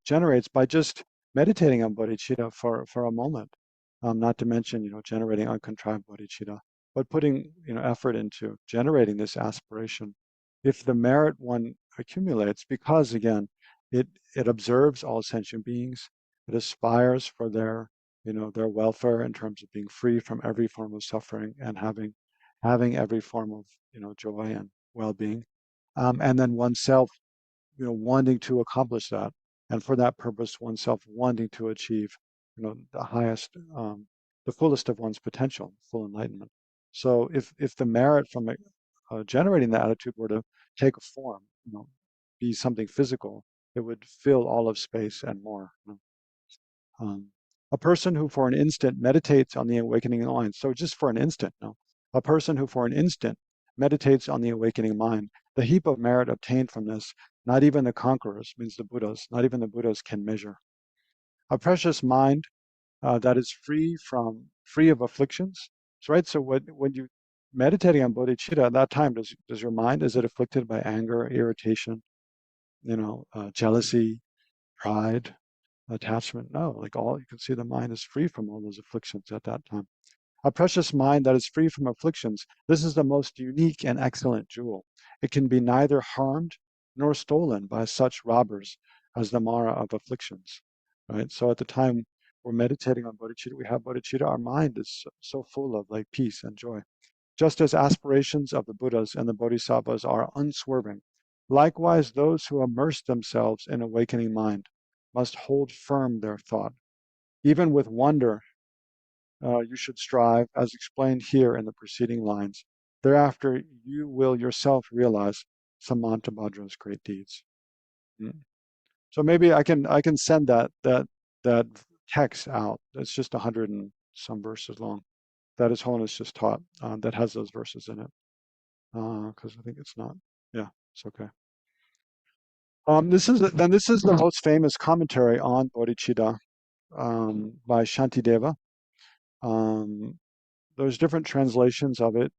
generates by just meditating on bodhicitta for a moment, not to mention generating uncontrived bodhicitta, but putting effort into generating this aspiration. If the merit one accumulates, because again, it observes all sentient beings, it aspires for their welfare in terms of being free from every form of suffering and having every form of joy and well-being, and then oneself wanting to accomplish that, and for that purpose oneself wanting to achieve the highest, the fullest of one's potential, full enlightenment. So if the merit from generating the attitude were to take a form, be something physical, it would fill all of space and more. A person who for an instant meditates on the awakening mind, so just for an instant, a person who for an instant meditates on the awakening mind, the heap of merit obtained from this, not even the conquerors, means the Buddhas, not even the Buddhas can measure. A precious mind that is free of afflictions. So, right. So when you meditating on bodhicitta at that time, does your mind, is it afflicted by anger, irritation, jealousy, pride, attachment? No, like you can see the mind is free from all those afflictions at that time. A precious mind that is free from afflictions. This is the most unique and excellent jewel. It can be neither harmed nor stolen by such robbers as the Mara of afflictions. Right. So at the time we're meditating on bodhicitta, we have bodhicitta, our mind is so full of like peace and joy. Just as aspirations of the Buddhas and the Bodhisattvas are unswerving, likewise those who immerse themselves in awakening mind must hold firm their thought. Even with wonder, you should strive, as explained here in the preceding lines. Thereafter, you will yourself realize Samantabhadra's great deeds. So maybe I can send that text out. It's just 100 and some verses long. That His Holiness just taught. That has those verses in it. Because I think it's not. Yeah, it's okay. This is the most famous commentary on Bodhicitta by Shantideva. There's different translations of it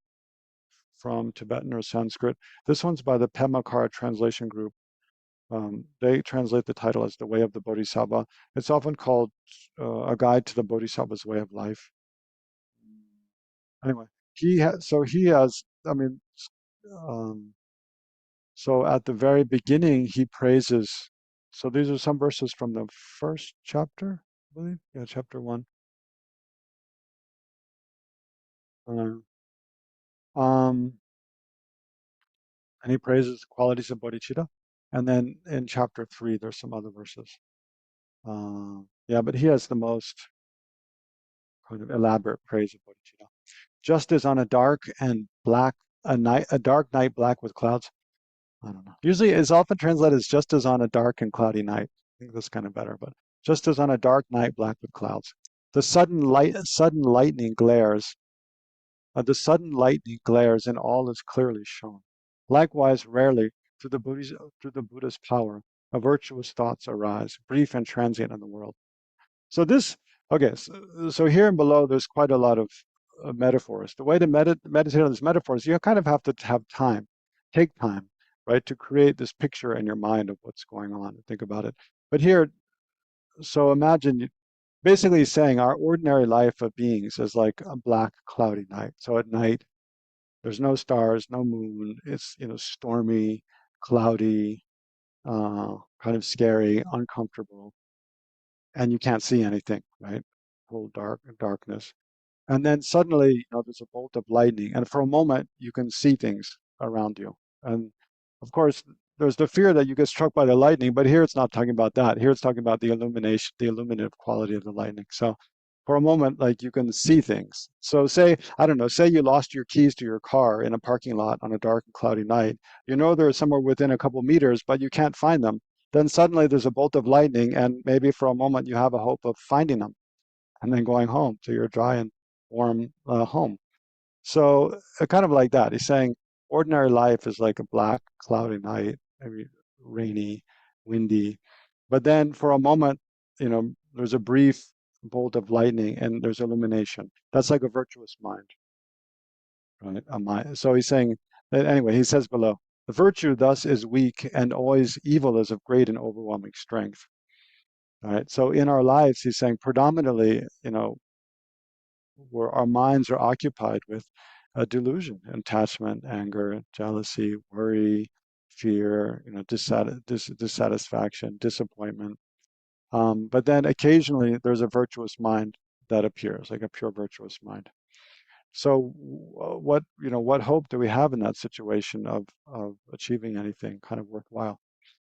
from Tibetan or Sanskrit. This one's by the Pemakkara Translation Group. They translate the title as The Way of the Bodhisattva. It's often called A Guide to the Bodhisattva's Way of Life. Anyway, he has, I mean, so at the very beginning, he praises, so these are some verses from the first chapter, I believe. Yeah, chapter 1. Um, and he praises the qualities of bodhicitta. And then in chapter 3, there's some other verses. Yeah, but he has the most kind of elaborate praise of bodhicitta. Just as on a dark and black a dark night black with clouds. I don't know. Usually it's often translated as just as on a dark and cloudy night. I think that's kind of better, but just as on a dark night black with clouds. The sudden lightning glares. The sudden lightning glares and all is clearly shown. Likewise, rarely, through the Buddha's power, a virtuous thoughts arise, brief and transient in the world. So this, okay, so here and below, there's quite a lot of metaphors. The way to meditate on these metaphors, you kind of have to have time, take time, right, to create this picture in your mind of what's going on and think about it. But here, so imagine, basically saying our ordinary life of beings is like a black, cloudy night. So at night, there's no stars, no moon. It's, stormy, cloudy, kind of scary, uncomfortable, and you can't see anything, right? Whole darkness. And then suddenly, there's a bolt of lightning, and for a moment, you can see things around you. And of course, there's the fear that you get struck by the lightning, but here it's not talking about that. Here it's talking about the illumination, the illuminative quality of the lightning. So for a moment, like you can see things. So say, I don't know, say you lost your keys to your car in a parking lot on a dark and cloudy night. You know they're somewhere within a couple meters, but you can't find them. Then suddenly there's a bolt of lightning, and maybe for a moment you have a hope of finding them and then going home to your dry and warm home. So kind of like that. He's saying ordinary life is like a black, cloudy night, maybe rainy, windy. But then for a moment, there's a brief bolt of lightning and there's illumination. That's like a virtuous mind, right? A mind. So he's saying that anyway, he says below, the virtue thus is weak and always evil is of great and overwhelming strength. All right. So in our lives, he's saying predominantly, where our minds are occupied with a delusion, attachment, anger, jealousy, worry, fear, dissatisfaction, disappointment. But then occasionally there's a virtuous mind that appears, like a pure virtuous mind. So what hope do we have in that situation of achieving anything kind of worthwhile?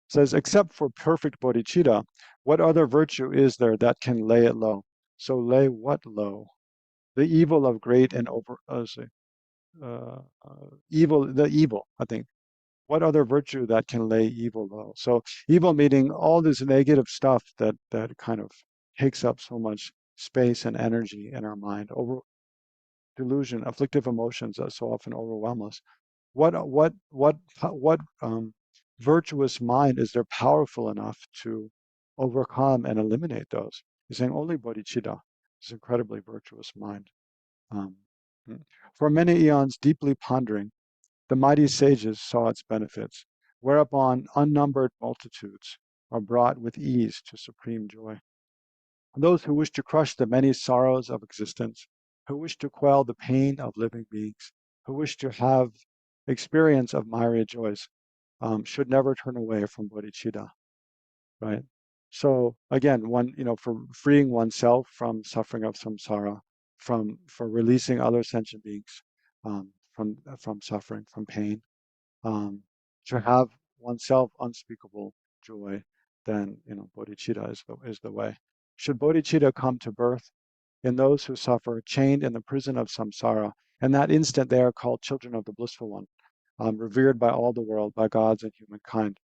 It says, except for perfect bodhicitta, what other virtue is there that can lay it low? So lay what low? The evil of great and the evil, I think. What other virtue that can lay evil low? So evil meaning all this negative stuff that kind of takes up so much space and energy in our mind, over delusion, afflictive emotions that so often overwhelm us. What virtuous mind is there powerful enough to overcome and eliminate those? He's saying only bodhicitta is incredibly virtuous mind. Um, for many eons, deeply pondering, the mighty sages saw its benefits, whereupon unnumbered multitudes are brought with ease to supreme joy. Those who wish to crush the many sorrows of existence, who wish to quell the pain of living beings, who wish to have experience of myriad joys, should never turn away from bodhicitta, right? So again, for freeing oneself from suffering of samsara, for releasing other sentient beings from suffering, from pain, to have oneself unspeakable joy, then bodhicitta is the way. Should bodhicitta come to birth in those who suffer, chained in the prison of samsara, in that instant they are called children of the blissful one, revered by all the world, by gods and humankind.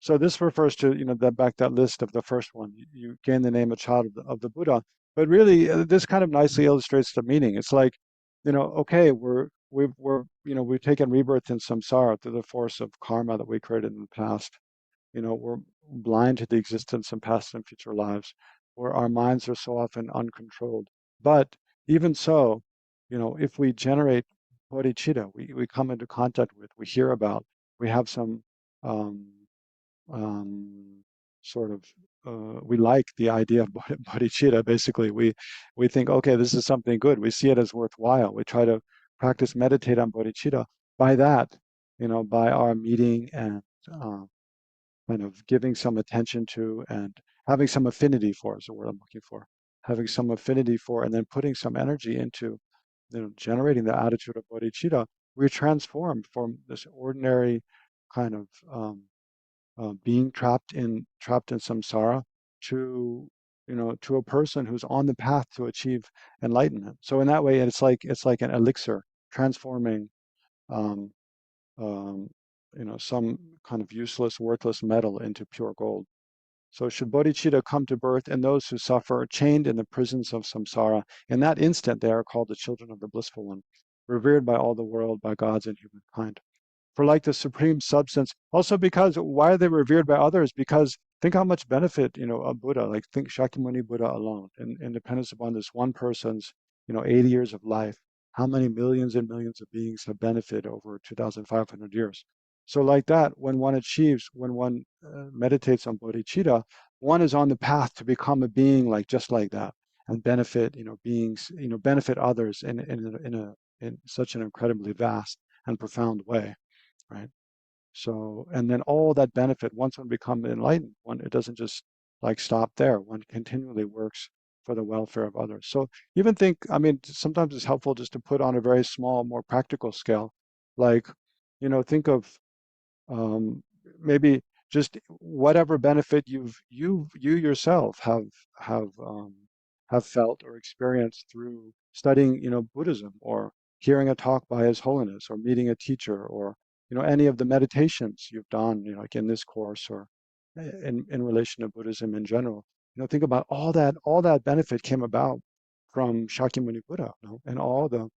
So this refers to, that list of the first one. You gain the name of child of the Buddha. But really, this kind of nicely illustrates the meaning. It's like, okay, we've taken rebirth in samsara through the force of karma that we created in the past. We're blind to the existence of past and future lives, where our minds are so often uncontrolled. But even so, if we generate bodhicitta, we come into contact with, we hear about, we have some um, um, sort of we like the idea of bodhicitta. Basically, we think, okay, this is something good. We see it as worthwhile. We try to practice meditate on bodhicitta. By that, by our meeting and kind of giving some attention to and having some affinity for is the word I'm looking for. Having some affinity for, and then putting some energy into, generating the attitude of bodhicitta. we're transformed from this ordinary kind of being trapped in samsara to to a person who's on the path to achieve enlightenment. So in that way, it's like an elixir transforming um, um, some kind of useless, worthless metal into pure gold. So should bodhicitta come to birth in those who suffer, chained in the prisons of samsara, in that instant they are called the children of the blissful one, revered by all the world, by gods and humankind. For like the supreme substance, also because why are they revered by others? Because think how much benefit, a Buddha, like think Shakyamuni Buddha alone, in dependence upon this one person's, 80 years of life, how many millions and millions of beings have benefited over 2,500 years. So like that, when one meditates on bodhicitta, one is on the path to become a being like just like that and benefit, beings, benefit others in such an incredibly vast and profound way, right? So, and then all that benefit, once one becomes enlightened, it doesn't just like stop there. One continually works for the welfare of others. So even think, I mean, sometimes it's helpful just to put on a very small, more practical scale, like, think of um, maybe just whatever benefit you yourself have um, have felt or experienced through studying Buddhism, or hearing a talk by His Holiness, or meeting a teacher, or any of the meditations you've done, like in this course, or in relation to Buddhism in general. Think about all that benefit came about from Shakyamuni Buddha, and all the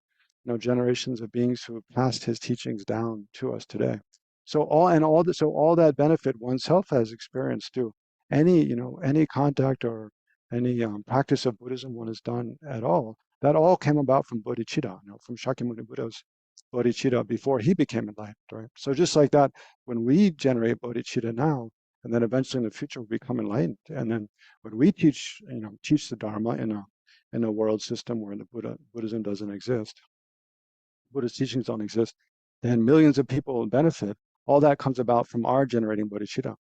generations of beings who have passed his teachings down to us today. So all that benefit oneself has experienced too. Any contact or any practice of Buddhism one has done at all, that all came about from bodhicitta, from Shakyamuni Buddha's bodhicitta before he became enlightened, right? So just like that, when we generate bodhicitta now, and then eventually in the future we become enlightened, and then when we teach the Dharma in a world system where Buddhism doesn't exist, Buddhist teachings don't exist, then millions of people will benefit. All that comes about from our generating bodhicitta.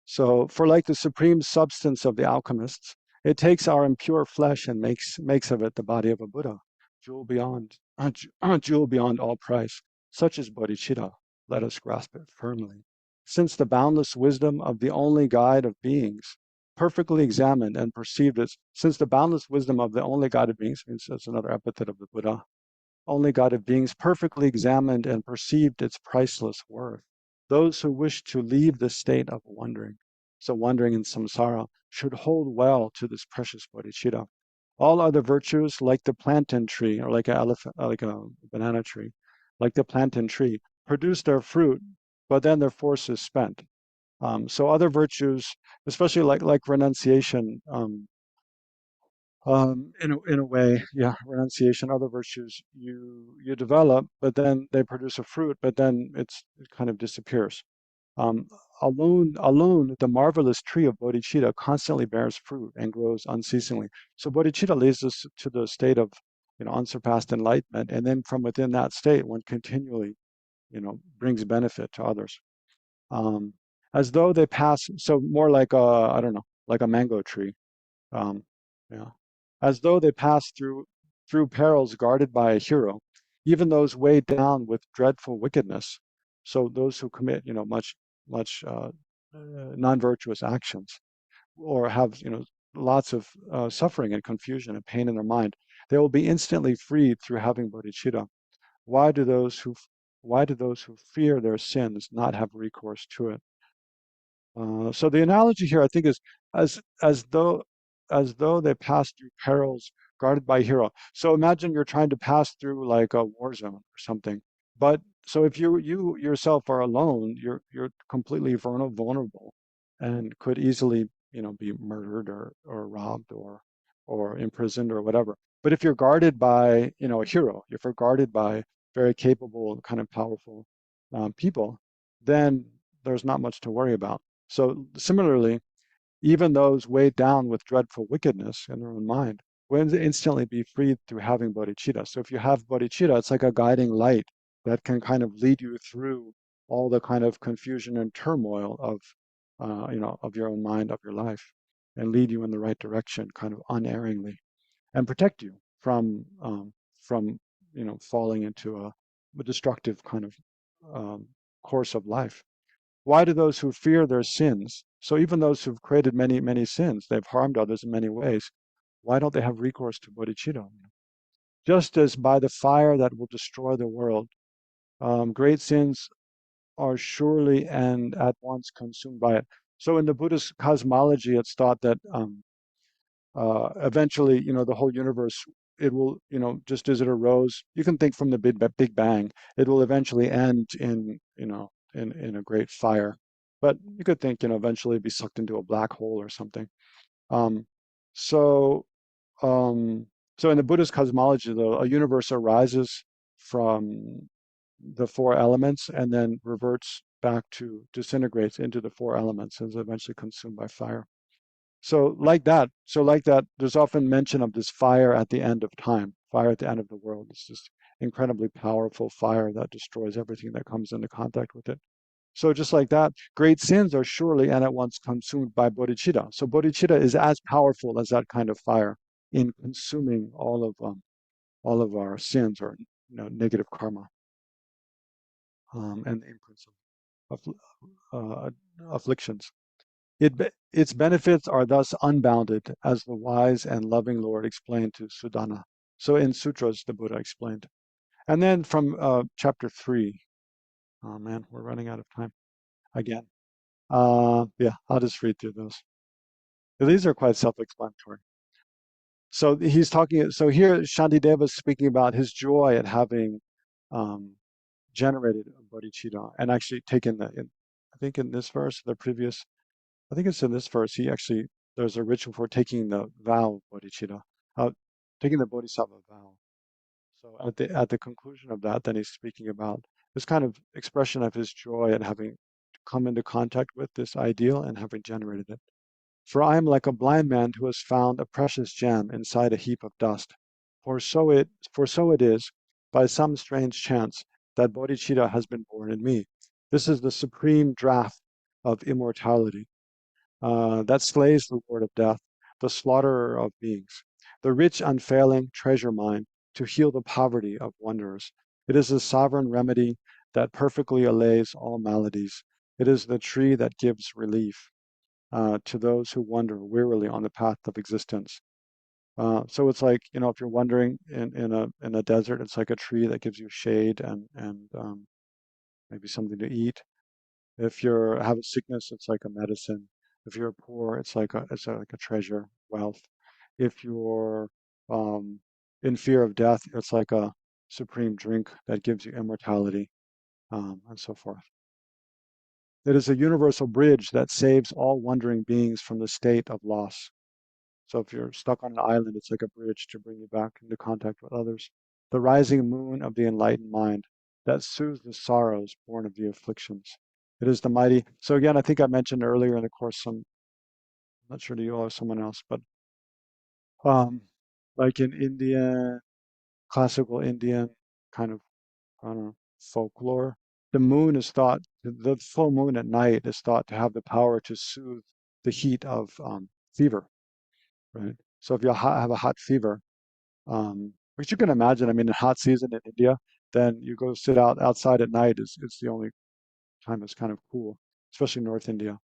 So for like the supreme substance of the alchemists, it takes our impure flesh and makes of it the body of a Buddha, jewel beyond all price. Such is bodhicitta. Let us grasp it firmly. Since the boundless wisdom of the only guide of beings, perfectly examined and perceived as, since the boundless wisdom of the only guide of beings, means that's another epithet of the Buddha, only God of beings, perfectly examined and perceived its priceless worth. Those who wish to leave the state of wandering, so wandering in samsara, should hold well to this precious bodhicitta. All other virtues, like the plantain tree, or like like a banana tree, like the plantain tree, produce their fruit, but then their force is spent. So other virtues, especially like renunciation, in a way, yeah, renunciation, other virtues you develop, but then they produce a fruit, but then it kind of disappears. Um, alone, the marvelous tree of bodhicitta constantly bears fruit and grows unceasingly. So bodhicitta leads us to the state of unsurpassed enlightenment, and then from within that state, one continually brings benefit to others. Um, as though they pass, so more like I don't know, like a mango tree. Um, yeah. As though they pass through perils guarded by a hero, even those weighed down with dreadful wickedness. So those who commit, much non-virtuous actions, or have, lots of suffering and confusion and pain in their mind, they will be instantly freed through having bodhicitta. Why do those who fear their sins not have recourse to it? So the analogy here, I think, is as though they pass through perils guarded by a hero. So imagine you're trying to pass through like a war zone or something. But so if you yourself are alone, you're completely vulnerable, and could easily be murdered or robbed or imprisoned or whatever. But if you're guarded by a hero, if you're guarded by very capable, kind of powerful people, then there's not much to worry about. So similarly, even those weighed down with dreadful wickedness in their own mind will instantly be freed through having bodhicitta. So if you have bodhicitta, it's like a guiding light that can kind of lead you through all the kind of confusion and turmoil of your own mind, of your life, and lead you in the right direction, kind of unerringly, and protect you from falling into a destructive kind of course of life. Why do those who fear their sins, so even those who've created many, many sins, they've harmed others in many ways, why don't they have recourse to bodhicitta? Just as by the fire that will destroy the world, great sins are surely and at once consumed by it. So in the Buddhist cosmology, it's thought that eventually, the whole universe, it will, just as it arose, you can think from the Big Bang, it will eventually end in a great fire. But you could think, eventually be sucked into a black hole or something. Um, so, so in the Buddhist cosmology, though, a universe arises from the four elements and then reverts back to disintegrates into the four elements and is eventually consumed by fire. So like that, there's often mention of this fire at the end of time, fire at the end of the world. It's this incredibly powerful fire that destroys everything that comes into contact with it. So just like that, great sins are surely and at once consumed by bodhicitta. So bodhicitta is as powerful as that kind of fire in consuming all of our sins or negative karma and the imprints of afflictions. Its benefits are thus unbounded, as the wise and loving Lord explained to Sudana. So in sutras, the Buddha explained. And then from chapter 3, oh man, we're running out of time again. Yeah, I'll just read through those. These are quite self-explanatory. So he's talking, so here Shantideva is speaking about his joy at having generated bodhicitta and actually taken I think in this verse, I think it's in this verse, there's a ritual for taking the vow of bodhicitta, taking the bodhisattva vow. So at the conclusion of that, then he's speaking about this kind of expression of his joy at having come into contact with this ideal and having generated it. For I am like a blind man who has found a precious gem inside a heap of dust. For so it is, by some strange chance, that bodhicitta has been born in me. This is the supreme draught of immortality that slays the lord of death, the slaughterer of beings, the rich, unfailing treasure mine to heal the poverty of wanderers. It is the sovereign remedy that perfectly allays all maladies. It is the tree that gives relief to those who wander wearily on the path of existence. So it's like, if you're wandering in a desert, it's like a tree that gives you shade and maybe something to eat. If you have a sickness, it's like a medicine. If you're poor, it's like a treasure, wealth. If you're in fear of death, it's like a supreme drink that gives you immortality, and so forth. It is a universal bridge that saves all wandering beings from the state of loss. So if you're stuck on an island, it's like a bridge to bring you back into contact with others. The rising moon of the enlightened mind that soothes the sorrows born of the afflictions. It is the mighty. So again, I think I mentioned earlier in the course, I'm not sure to you or someone else, but um, like in Indian, classical Indian kind of, I don't know, folklore, the moon is thought, the full moon at night is thought to have the power to soothe the heat of fever, right? So if you have a hot fever, which you can imagine, I mean, in hot season in India, then you go sit outside at night is the only time it's kind of cool, especially North India.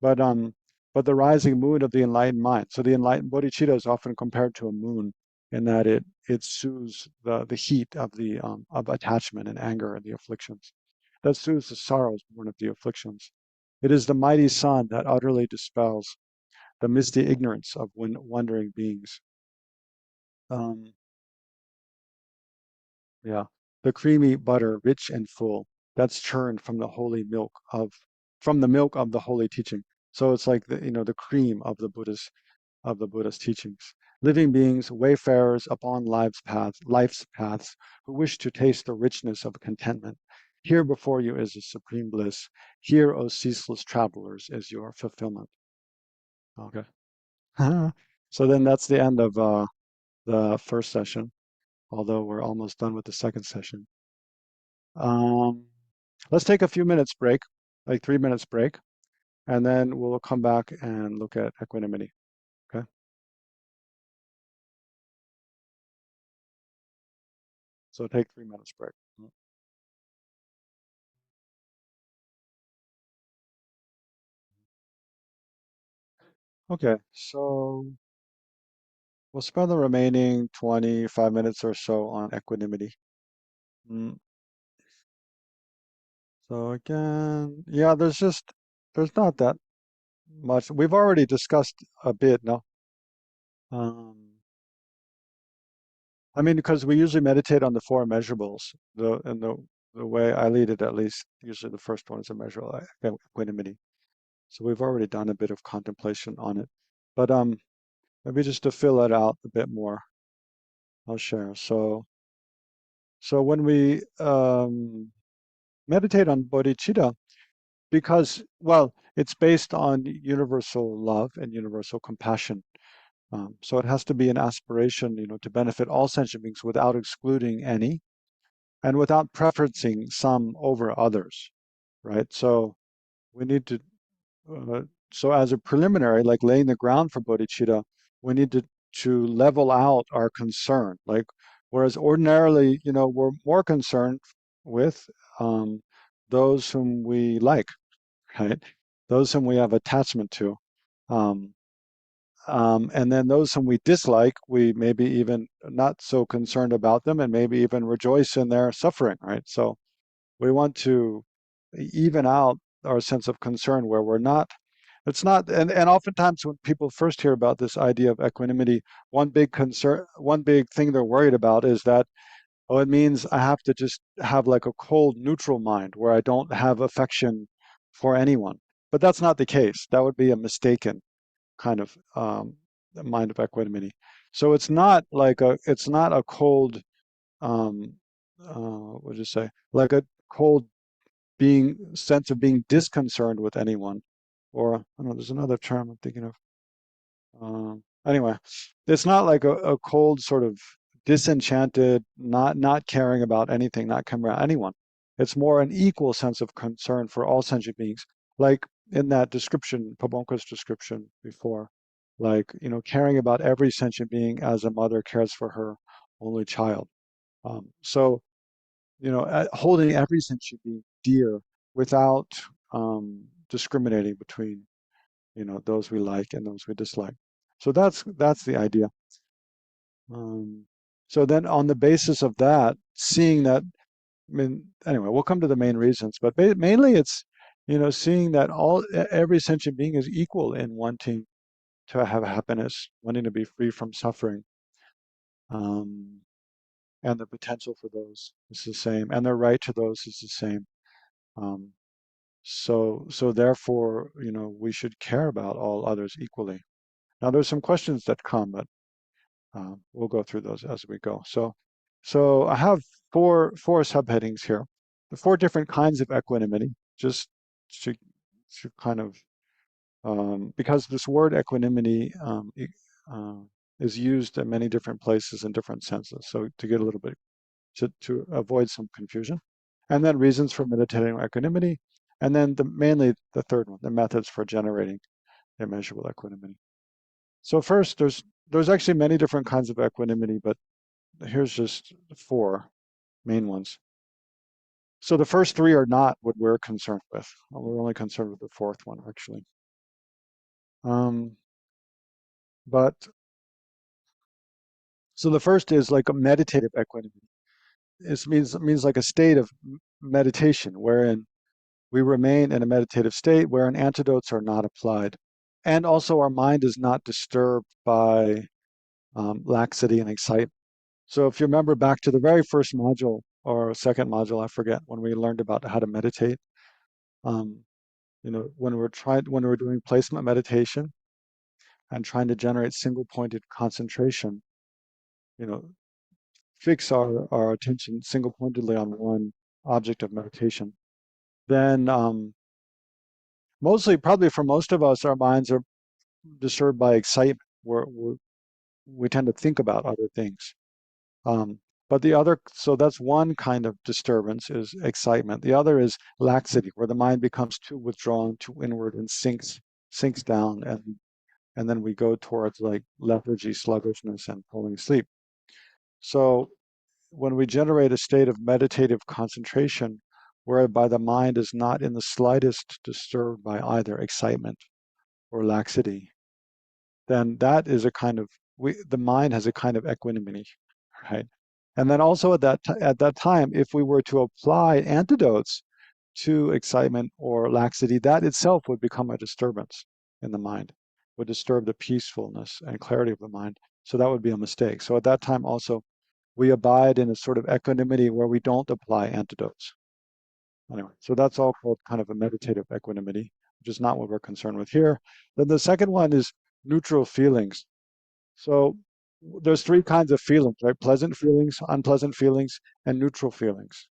But the rising moon of the enlightened mind. So the enlightened bodhicitta is often compared to a moon in that it soothes the heat of the of attachment and anger and the afflictions. That soothes the sorrows born of the afflictions. It is the mighty sun that utterly dispels the misty ignorance of wandering beings. Um, Yeah, the creamy butter, rich and full, that's churned from the milk of the holy teaching. So it's like the cream of the Buddha's teachings. Living beings, wayfarers upon life's paths, who wish to taste the richness of contentment. Here before you is the supreme bliss. Here, O ceaseless travelers, is your fulfillment. Okay. So then that's the end of the first session, although we're almost done with the second session. Um, let's take a few minutes break, like 3 minutes break, and then we'll come back and look at equanimity. Okay. So take 3 minutes break. Okay, so we'll spend the remaining 25 minutes or so on equanimity. So again, yeah, there's not that much. We've already discussed a bit, no? I mean, because we usually meditate on the four immeasurables, the way I lead it, at least, usually the first one is immeasurable equanimity. So we've already done a bit of contemplation on it. But maybe just to fill it out a bit more, I'll share. So when we meditate on bodhicitta, because, well, it's based on universal love and universal compassion. So it has to be an aspiration, to benefit all sentient beings without excluding any and without preferencing some over others, right? So we need to, so as a preliminary, like laying the ground for bodhicitta, we need to level out our concern. Like, whereas ordinarily, we're more concerned with those whom we like, right? Those whom we have attachment to. And then those whom we dislike, we maybe even not so concerned about them and maybe even rejoice in their suffering, right? So we want to even out our sense of concern where we're not, it's not, and oftentimes when people first hear about this idea of equanimity, one big thing they're worried about is that, oh, it means I have to just have like a cold, neutral mind where I don't have affection for anyone. But that's not the case. That would be a mistaken kind of mind of equanimity. So it's not a cold, what would you say, like a cold sense of being disconcerned with anyone, or I don't know, there's another term I'm thinking of. Anyway, it's not like a cold sort of disenchanted, not caring about anything, not caring about anyone. It's more an equal sense of concern for all sentient beings, like in that description, Pabonka's description before, like, caring about every sentient being as a mother cares for her only child. So, holding every sentient being dear without discriminating between, those we like and those we dislike. So that's the idea. So then on the basis of that, seeing that, I mean, anyway, we'll come to the main reasons, but mainly it's, seeing that every sentient being is equal in wanting to have happiness, wanting to be free from suffering. And the potential for those is the same, and their right to those is the same. So therefore, we should care about all others equally. Now, there's some questions that come, but we'll go through those as we go. So I have four subheadings here. The four different kinds of equanimity, just to kind of, because this word equanimity is used in many different places in different senses. So to get a little bit, to avoid some confusion. And then reasons for meditating on equanimity. And then mainly the third one, the methods for generating immeasurable equanimity. So first, there's actually many different kinds of equanimity, but here's just four main ones. So the first three are not what we're concerned with. We're only concerned with the fourth one, actually. But so the first is like a meditative equanimity. It means like a state of meditation wherein we remain in a meditative state wherein antidotes are not applied. And also our mind is not disturbed by laxity and excitement. So if you remember back to the very first module or second module, I forget, when we learned about how to meditate, when we're doing placement meditation and trying to generate single pointed concentration, fix our attention single pointedly on one object of meditation, then probably for most of us, our minds are disturbed by excitement. We tend to think about other things. But so that's one kind of disturbance, is excitement. The other is laxity, where the mind becomes too withdrawn, too inward, and sinks down, and then we go towards like lethargy, sluggishness, and falling asleep. So when we generate a state of meditative concentration, whereby the mind is not in the slightest disturbed by either excitement or laxity, then that is a kind of, the mind has a kind of equanimity, right? And then also at that time, if we were to apply antidotes to excitement or laxity, that itself would become a disturbance in the mind, would disturb the peacefulness and clarity of the mind. So that would be a mistake. So at that time also, we abide in a sort of equanimity where we don't apply antidotes. Anyway, so that's all called kind of a meditative equanimity, which is not what we're concerned with here. Then the second one is neutral feelings. So there's three kinds of feelings, right? Pleasant feelings, unpleasant feelings, and neutral feelings,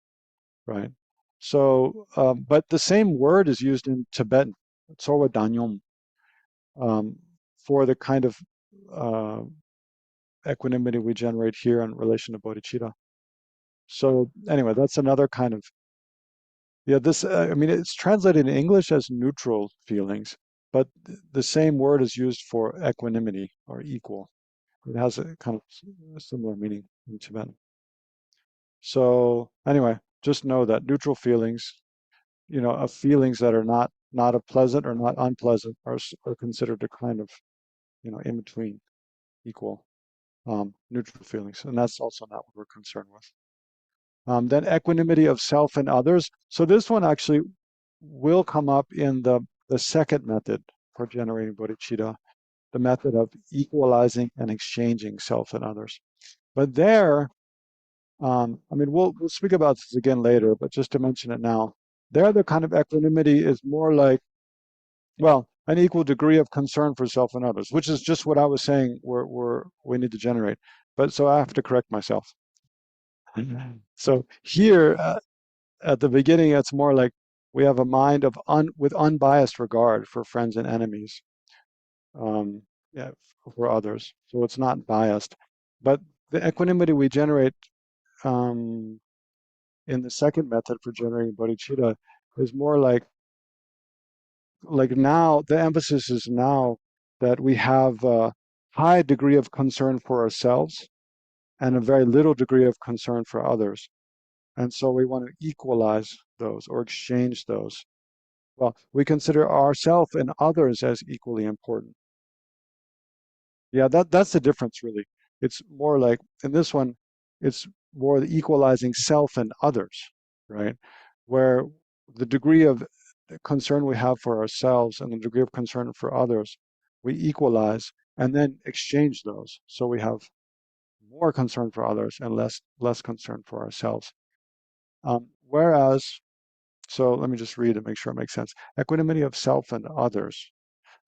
right? So, but the same word is used in Tibetan, Tsorwa Danyom, for the kind of equanimity we generate here in relation to bodhicitta. So anyway, that's another kind of, yeah, this, I mean, it's translated in English as neutral feelings, but the same word is used for equanimity or equal. It has a kind of similar meaning in Tibetan. So anyway, just know that neutral feelings, of feelings that are not a pleasant or not unpleasant are considered a kind of, in between, equal, neutral feelings, and that's also not what we're concerned with. Then equanimity of self and others. So this one actually will come up in the second method for generating bodhicitta, the method of equalizing and exchanging self and others. But there, I mean, we'll speak about this again later, but just to mention it now, there the kind of equanimity is more like, well, an equal degree of concern for self and others, which is just what I was saying we need to generate. But so I have to correct myself. So here at the beginning, it's more like we have a mind of with unbiased regard for friends and enemies, yeah, for others. So it's not biased. But the equanimity we generate in the second method for generating bodhicitta is more like now the emphasis is now that we have a high degree of concern for ourselves and a very little degree of concern for others. And so we want to equalize those or exchange those. Well, we consider ourselves and others as equally important. Yeah, that's the difference really. It's more like in this one, it's more the equalizing self and others, right? Where the degree of concern we have for ourselves and the degree of concern for others, we equalize and then exchange those. So we have more concern for others and less concern for ourselves. Whereas, so let me just read it, make sure it makes sense. Equanimity of self and others,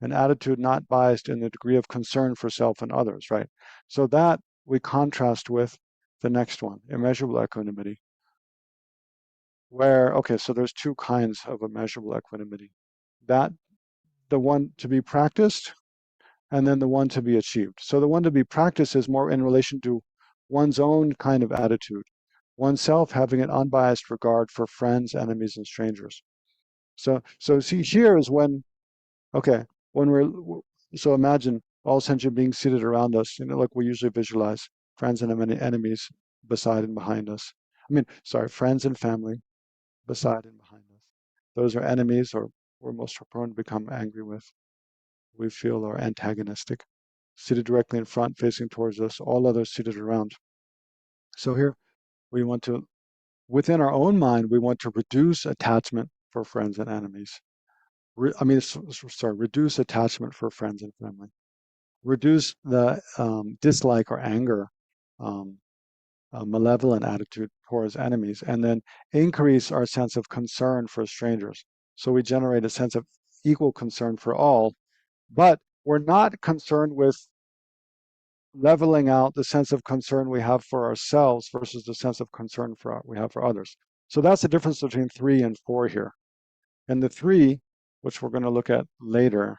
an attitude not biased in the degree of concern for self and others, right? So that we contrast with the next one, immeasurable equanimity, where, okay, so there's two kinds of immeasurable equanimity. That the one to be practiced and then the one to be achieved. So the one to be practiced is more in relation to one's own kind of attitude, oneself having an unbiased regard for friends, enemies, and strangers. So see, here is when, okay, when so imagine all sentient beings seated around us, like we usually visualize friends and enemies beside and behind us. I mean, sorry, friends and family beside and behind us. Those are enemies or we're most prone to become angry with. We feel are antagonistic. Seated directly in front, facing towards us, all others seated around. So here we want to, within our own mind, we want to reduce attachment for friends and enemies. Reduce attachment for friends and family. Reduce the dislike or anger, malevolent attitude towards enemies, and then increase our sense of concern for strangers. So we generate a sense of equal concern for all, but we're not concerned with leveling out the sense of concern we have for ourselves versus the sense of concern we have for others. So that's the difference between 3 and 4 here. And the 3, which we're going to look at later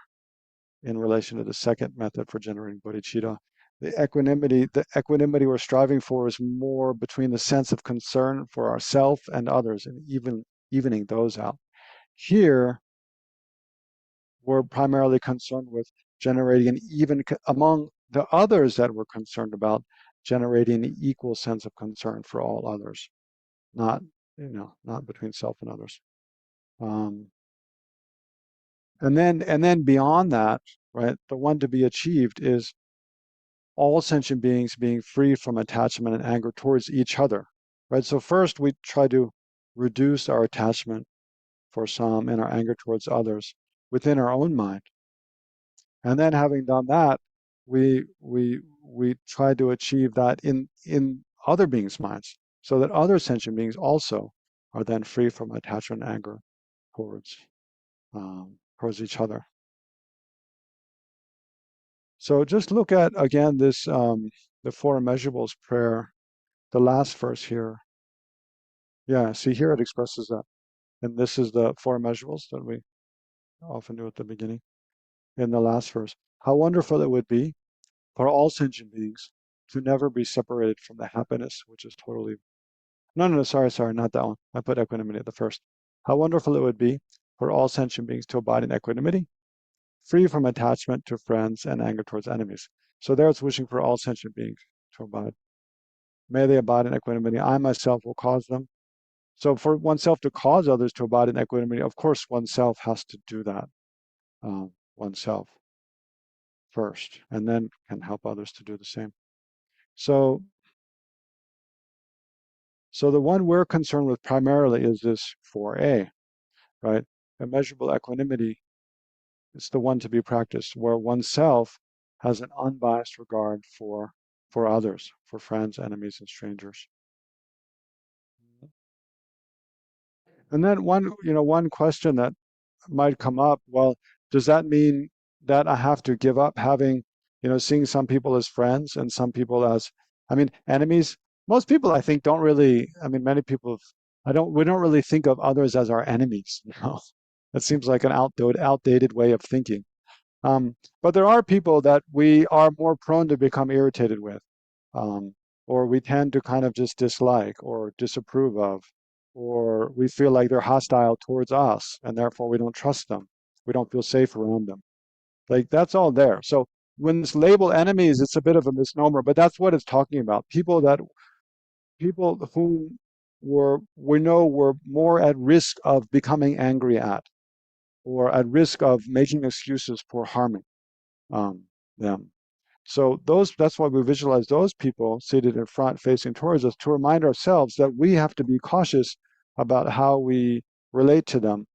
in relation to the second method for generating bodhicitta, the equanimity we're striving for is more between the sense of concern for ourselves and others and evening those out. Here, we're primarily concerned with generating an even among the others that we're concerned about, generating an equal sense of concern for all others, not, not between self and others. And then beyond that, right, the one to be achieved is all sentient beings being free from attachment and anger towards each other, right? So first we try to reduce our attachment for some and our anger towards others within our own mind. And then having done that, we try to achieve that in other beings' minds, so that other sentient beings also are then free from attachment and anger towards each other. So just look at again this the Four Immeasurables prayer, the last verse here. Yeah, see here it expresses that, and this is the Four Immeasurables that we often do at the beginning. In the last verse, how wonderful it would be for all sentient beings to never be separated from the happiness which is totally. No, sorry, not that one. I put equanimity at the first. How wonderful it would be for all sentient beings to abide in equanimity, free from attachment to friends and anger towards enemies. So there it's wishing for all sentient beings to abide. May they abide in equanimity. I myself will cause them. So for oneself to cause others to abide in equanimity, of course, oneself has to do that oneself first, and then can help others to do the same. So the one we're concerned with primarily is this 4A, right? Immeasurable equanimity. It's the one to be practiced, where oneself has an unbiased regard for others, for friends, enemies, and strangers. And then one question that might come up, well, does that mean that I have to give up having, seeing some people as friends and some people as, enemies? Most people, I think, don't really, many people, we don't really think of others as our enemies. That seems like an outdated way of thinking. But there are people that we are more prone to become irritated with, or we tend to kind of just dislike or disapprove of, or we feel like they're hostile towards us, and therefore we don't trust them. We don't feel safe around them. Like that's all there. So when it's labeled enemies, it's a bit of a misnomer, but that's what it's talking about. People whom we know we're more at risk of becoming angry at, or at risk of making excuses for harming them. So that's why we visualize those people seated in front, facing towards us, to remind ourselves that we have to be cautious about how we relate to them,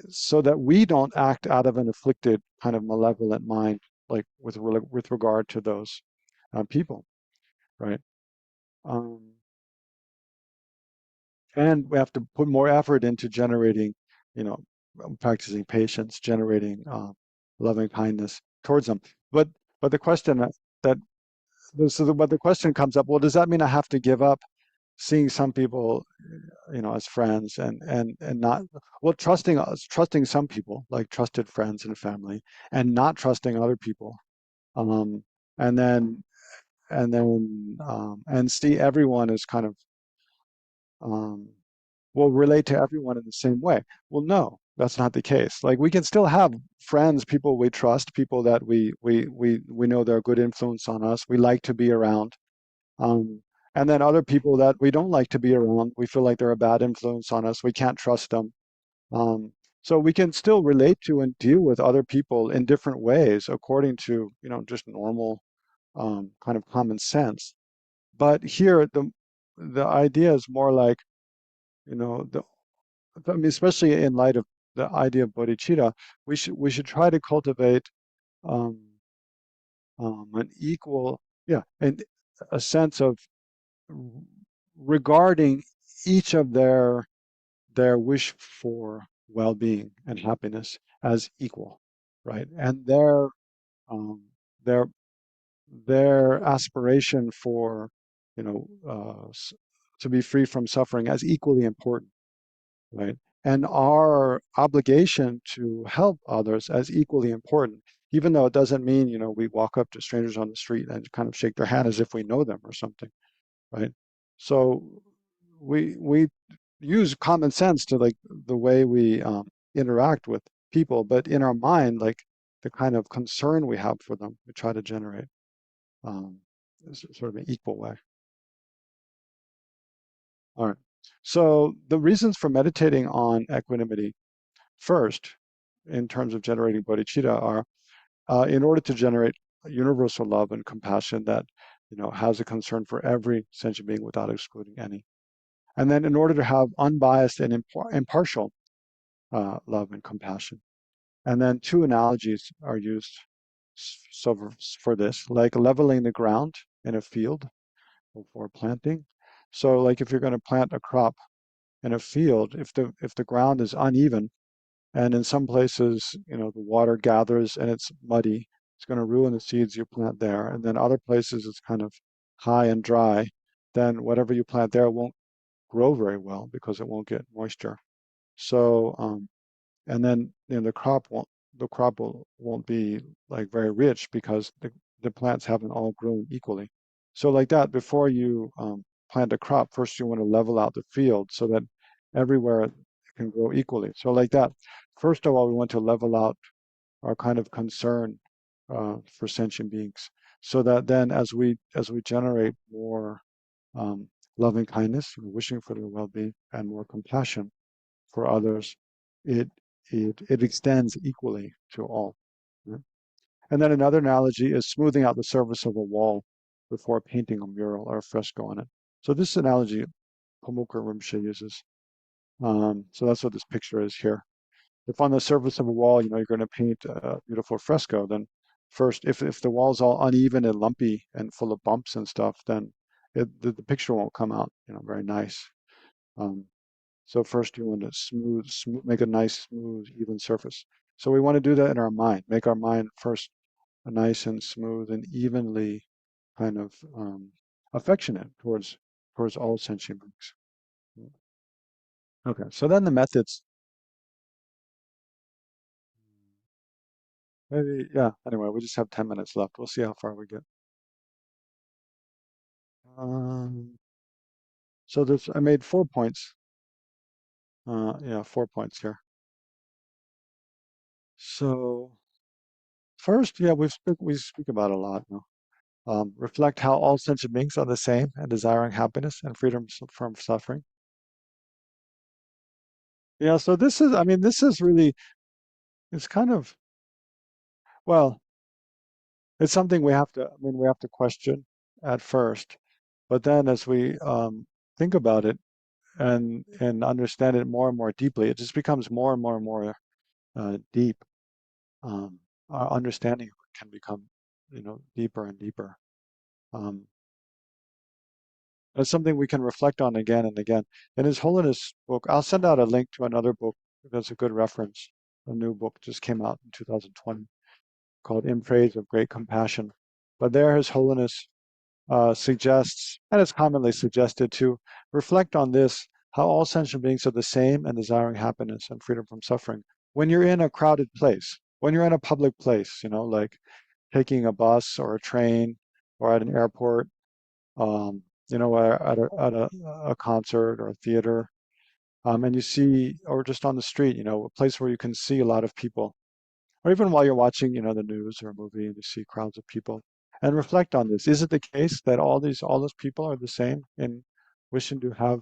so that we don't act out of an afflicted kind of malevolent mind, like with regard to those people, right? And we have to put more effort into generating, practicing patience, generating loving kindness towards them. But the question but the question comes up, well, does that mean I have to give up seeing some people, as friends and not, well, trusting some people, like trusted friends and family, and not trusting other people, and then and see everyone as kind of will relate to everyone in the same way. Well, no, that's not the case. Like we can still have friends, people we trust, people that we know they're a good influence on us, we like to be around. And then other people that we don't like to be around, we feel like they're a bad influence on us, we can't trust them. So we can still relate to and deal with other people in different ways according to, just normal kind of common sense. But here, the idea is more like, especially in light of the idea of bodhicitta, we should try to cultivate um, an equal, and a sense of regarding each of their wish for well-being and happiness as equal, right? And um, their aspiration for, to be free from suffering as equally important, right? And our obligation to help others as equally important, even though it doesn't mean, we walk up to strangers on the street and kind of shake their hand as if we know them or something, right? So we use common sense to like the way we interact with people, but in our mind, like the kind of concern we have for them, we try to generate sort of an equal way. All right. So the reasons for meditating on equanimity, first, in terms of generating bodhicitta, are in order to generate universal love and compassion that has a concern for every sentient being without excluding any. And then in order to have unbiased and impartial love and compassion. And then two analogies are used for this, like leveling the ground in a field before planting. So like if you're going to plant a crop in a field, if the ground is uneven, and in some places, the water gathers and it's muddy, it's going to ruin the seeds you plant there. And then other places it's kind of high and dry, then whatever you plant there won't grow very well because it won't get moisture. So, and then the crop won't be like very rich because the plants haven't all grown equally. So like that, before you plant a crop, first you want to level out the field so that everywhere it can grow equally. So like that, first of all, we want to level out our kind of concern for sentient beings, so that then as we generate more loving kindness, wishing for their well-being, and more compassion for others, it extends equally to all. Right? And then another analogy is smoothing out the surface of a wall before painting a mural or a fresco on it. So this analogy Pomukar Rinpoche uses. So that's what this picture is here. If on the surface of a wall, you're going to paint a beautiful fresco, then first, if the wall's all uneven and lumpy and full of bumps and stuff, then the picture won't come out, very nice. So first you want to smooth, make a nice, smooth, even surface. So we want to do that in our mind, make our mind first nice and smooth and evenly kind of affectionate towards all sentient beings. Okay, so then the methods. Maybe, yeah, anyway, we just have 10 minutes left. We'll see how far we get. So I made 4 points. Yeah, 4 points here. So first, yeah, we speak about it a lot now. Reflect how all sentient beings are the same and desiring happiness and freedom from suffering. Yeah, so this is really, it's kind of, well, it's something we have to question at first, but then as we think about it and understand it more and more deeply, it just becomes more and more and more deep. Our understanding can become, deeper and deeper. It's something we can reflect on again and again. In His Holiness book, I'll send out a link to another book that's a good reference. A new book just came out in 2020 called In Praise of Great Compassion. But there His Holiness suggests, and it's commonly suggested, to reflect on this, how all sentient beings are the same and desiring happiness and freedom from suffering. When you're in a crowded place, when you're in a public place, like taking a bus or a train or at an airport, or at a concert or a theater, and you see, or just on the street, a place where you can see a lot of people, or even while you're watching, the news or a movie and you see crowds of people, and reflect on this. Is it the case that all those people are the same in wishing to have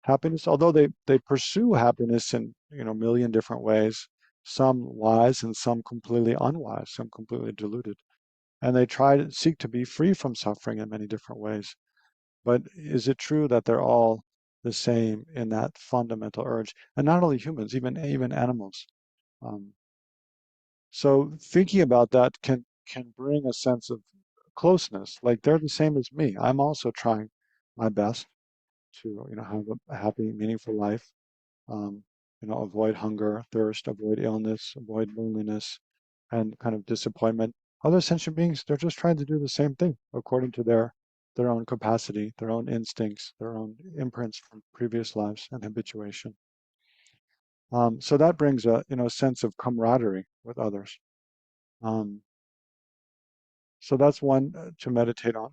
happiness? Although they pursue happiness in, a million different ways, some wise and some completely unwise, some completely deluded. And they try to seek to be free from suffering in many different ways. But is it true that they're all the same in that fundamental urge? And not only humans, even animals. Um, so thinking about that can bring a sense of closeness. Like they're the same as me. I'm also trying my best to, have a happy, meaningful life. Um, avoid hunger, thirst, avoid illness, avoid loneliness, and kind of disappointment. Other sentient beings, they're just trying to do the same thing according to their own capacity, their own instincts, their own imprints from previous lives and habituation. So that brings a sense of camaraderie with others. So that's one to meditate on.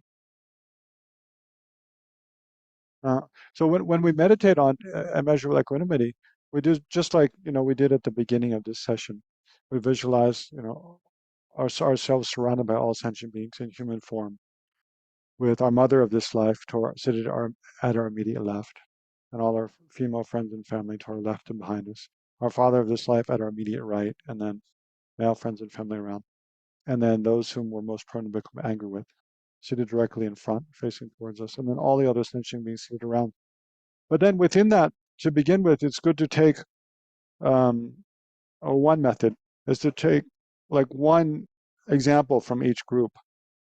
Uh, so when we meditate on immeasurable equanimity, we do just like we did at the beginning of this session. We visualize ourselves surrounded by all sentient beings in human form. with our mother of this life seated at our immediate left, and all our female friends and family to our left and behind us. Our father of this life at our immediate right, and then male friends and family around. And then those whom we're most prone to become angry with, seated directly in front, facing towards us. And then all the other sentient beings seated around. But then within that, to begin with, it's good to take, one method is to take like one example from each group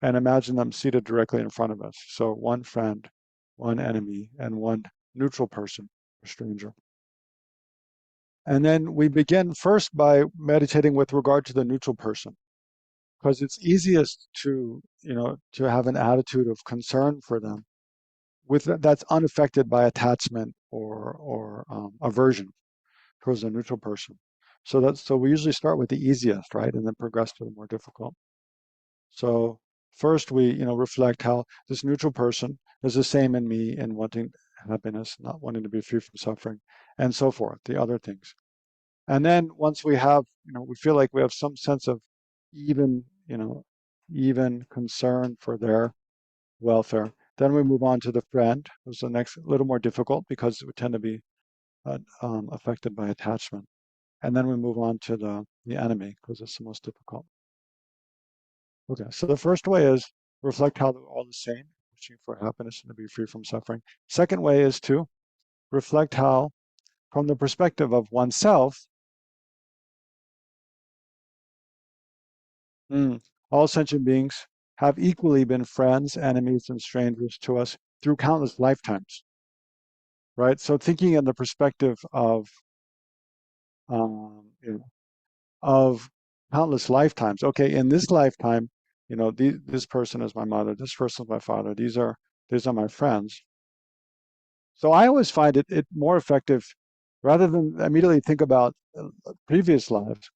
and imagine them seated directly in front of us. So one friend, one enemy, and one neutral person, a stranger. And then we begin first by meditating with regard to the neutral person, because it's easiest to, to have an attitude of concern for them that's unaffected by attachment or aversion towards a neutral person. So we usually start with the easiest, right, and then progress to the more difficult. So first we, reflect how this neutral person is the same in me in wanting happiness, not wanting to be free from suffering, and so forth, the other things. And then once we have, we feel like we have some sense of even, even concern for their welfare, then we move on to the friend, who's the next, a little more difficult because it would tend to be affected by attachment. And then we move on to the enemy because it's the most difficult. Okay, so the first way is reflect how they're all the same, wishing for happiness and to be free from suffering. Second way is to reflect how, from the perspective of oneself, all sentient beings have equally been friends, enemies, and strangers to us through countless lifetimes, right? So thinking in the perspective of of countless lifetimes. Okay, in this lifetime, this person is my mother, this person is my father, these are my friends. So I always find it more effective, rather than immediately think about previous lives,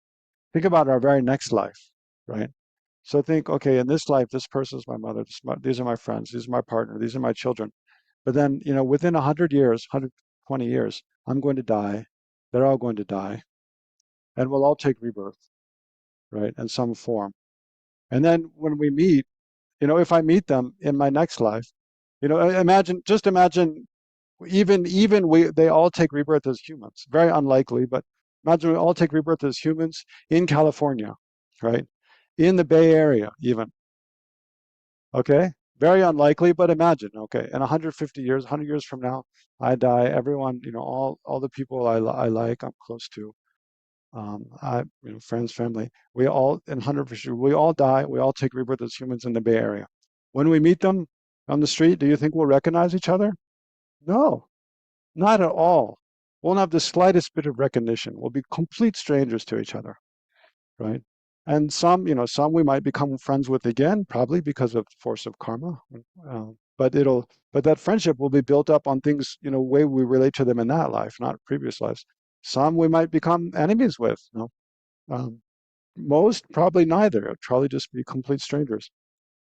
think about our very next life, right? So think, okay, in this life, this person is my mother, these are my friends, these are my partner, these are my children. But then, within 100 years, 120 years, I'm going to die. They're all going to die. And we'll all take rebirth, right, in some form. And then when we meet, if I meet them in my next life, just imagine, they all take rebirth as humans. Very unlikely, but imagine we all take rebirth as humans in California, right? In the Bay Area, even. Okay? Very unlikely, but imagine, okay, in 150 years, 100 years from now, I die, everyone, all the people I like, I'm close to, friends, family, we all, in 100%, we all die, we all take rebirth as humans in the Bay Area. When we meet them on the street, do you think we'll recognize each other? No, not at all. Won't have the slightest bit of recognition. We'll be complete strangers to each other, right? And some we might become friends with again, probably because of the force of karma. But that friendship will be built up on things, way we relate to them in that life, not previous lives. Some we might become enemies with. Most probably neither. It'll probably just be complete strangers.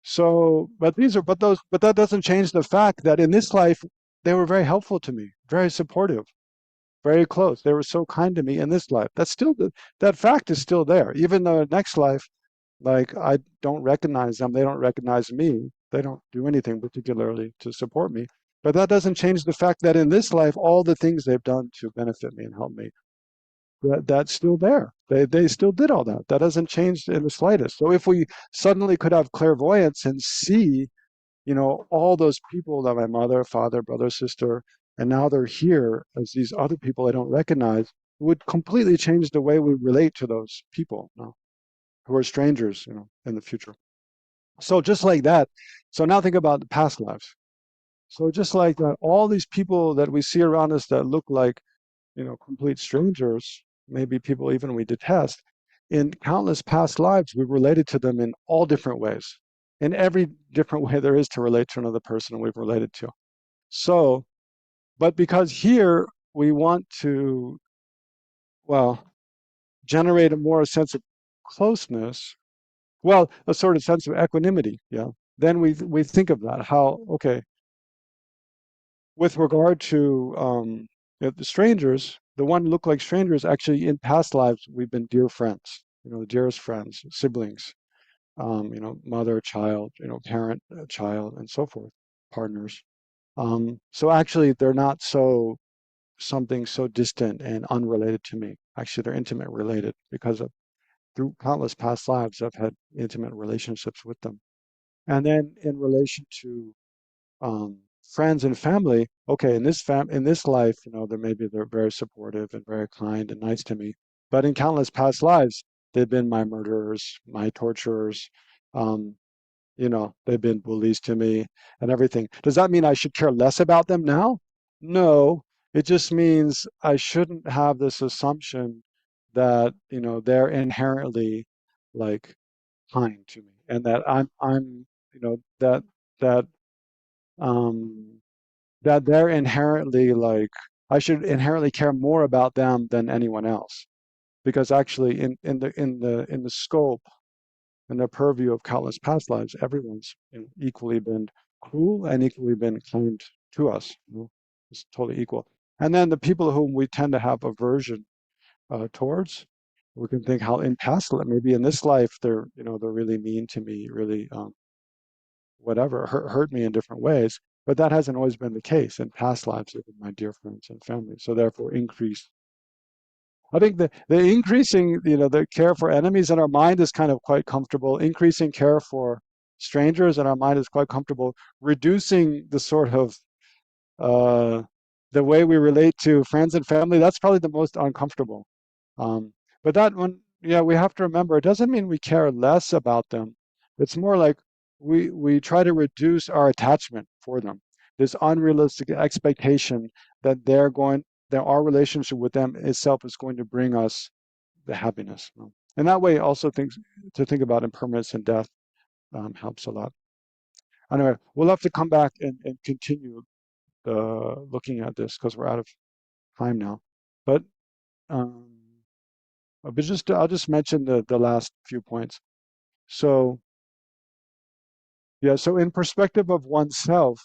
So, but that doesn't change the fact that in this life they were very helpful to me, very supportive, very close. They were so kind to me in this life. That fact is still there, even though next life, like, I don't recognize them, they don't recognize me, they don't do anything particularly to support me. But that doesn't change the fact that in this life, all the things they've done to benefit me and help me, that's still there. They still did all that. That hasn't changed in the slightest. So if we suddenly could have clairvoyance and see, all those people that my mother, father, brother, sister, and now they're here as these other people I don't recognize, it would completely change the way we relate to those people, who are strangers, in the future. So just like that. So now think about the past lives. So just like that, all these people that we see around us that look like, complete strangers, maybe people even we detest, in countless past lives, we related to them in all different ways, in every different way there is to relate to another person we've related to. So, but because here we want to, generate a sense of closeness, a sort of sense of equanimity, then we think of that, how, okay, with regard to the strangers, the one who look like strangers, actually in past lives we've been dear friends, the dearest friends, siblings. mother, child, parent, child, and so forth, partners. So actually, they're not something so distant and unrelated to me. Actually, they're intimate related because through countless past lives, I've had intimate relationships with them. And then in relation to friends and family, okay, in this life, they're very supportive and very kind and nice to me. But in countless past lives, they've been my murderers, my torturers. Um, they've been bullies to me and everything. Does that mean I should care less about them now? No, it just means I shouldn't have this assumption that, they're inherently like kind to me and that I'm, that um that they're inherently like I should inherently care more about them than anyone else. Because actually in the scope and the purview of countless past lives, everyone's equally been cruel and equally been kind to us. It's totally equal. And then the people whom we tend to have aversion towards, we can think how in past life, maybe in this life, they're really mean to me, really whatever, hurt me in different ways. But that hasn't always been the case. In past lives, they've been my dear friends and family. So therefore, I think the increasing, the care for enemies in our mind is kind of quite comfortable. Increasing care for strangers in our mind is quite comfortable. Reducing the sort of the way we relate to friends and family, that's probably the most uncomfortable. But that one, yeah, we have to remember, it doesn't mean we care less about them. It's more like we try to reduce our attachment for them. This unrealistic expectation that that our relationship with them itself is going to bring us the happiness. And that way, also to think about impermanence and death helps a lot. Anyway, we'll have to come back and continue looking at this because we're out of time now. But um, I'll just mention the last few points. So yeah, so in perspective of oneself,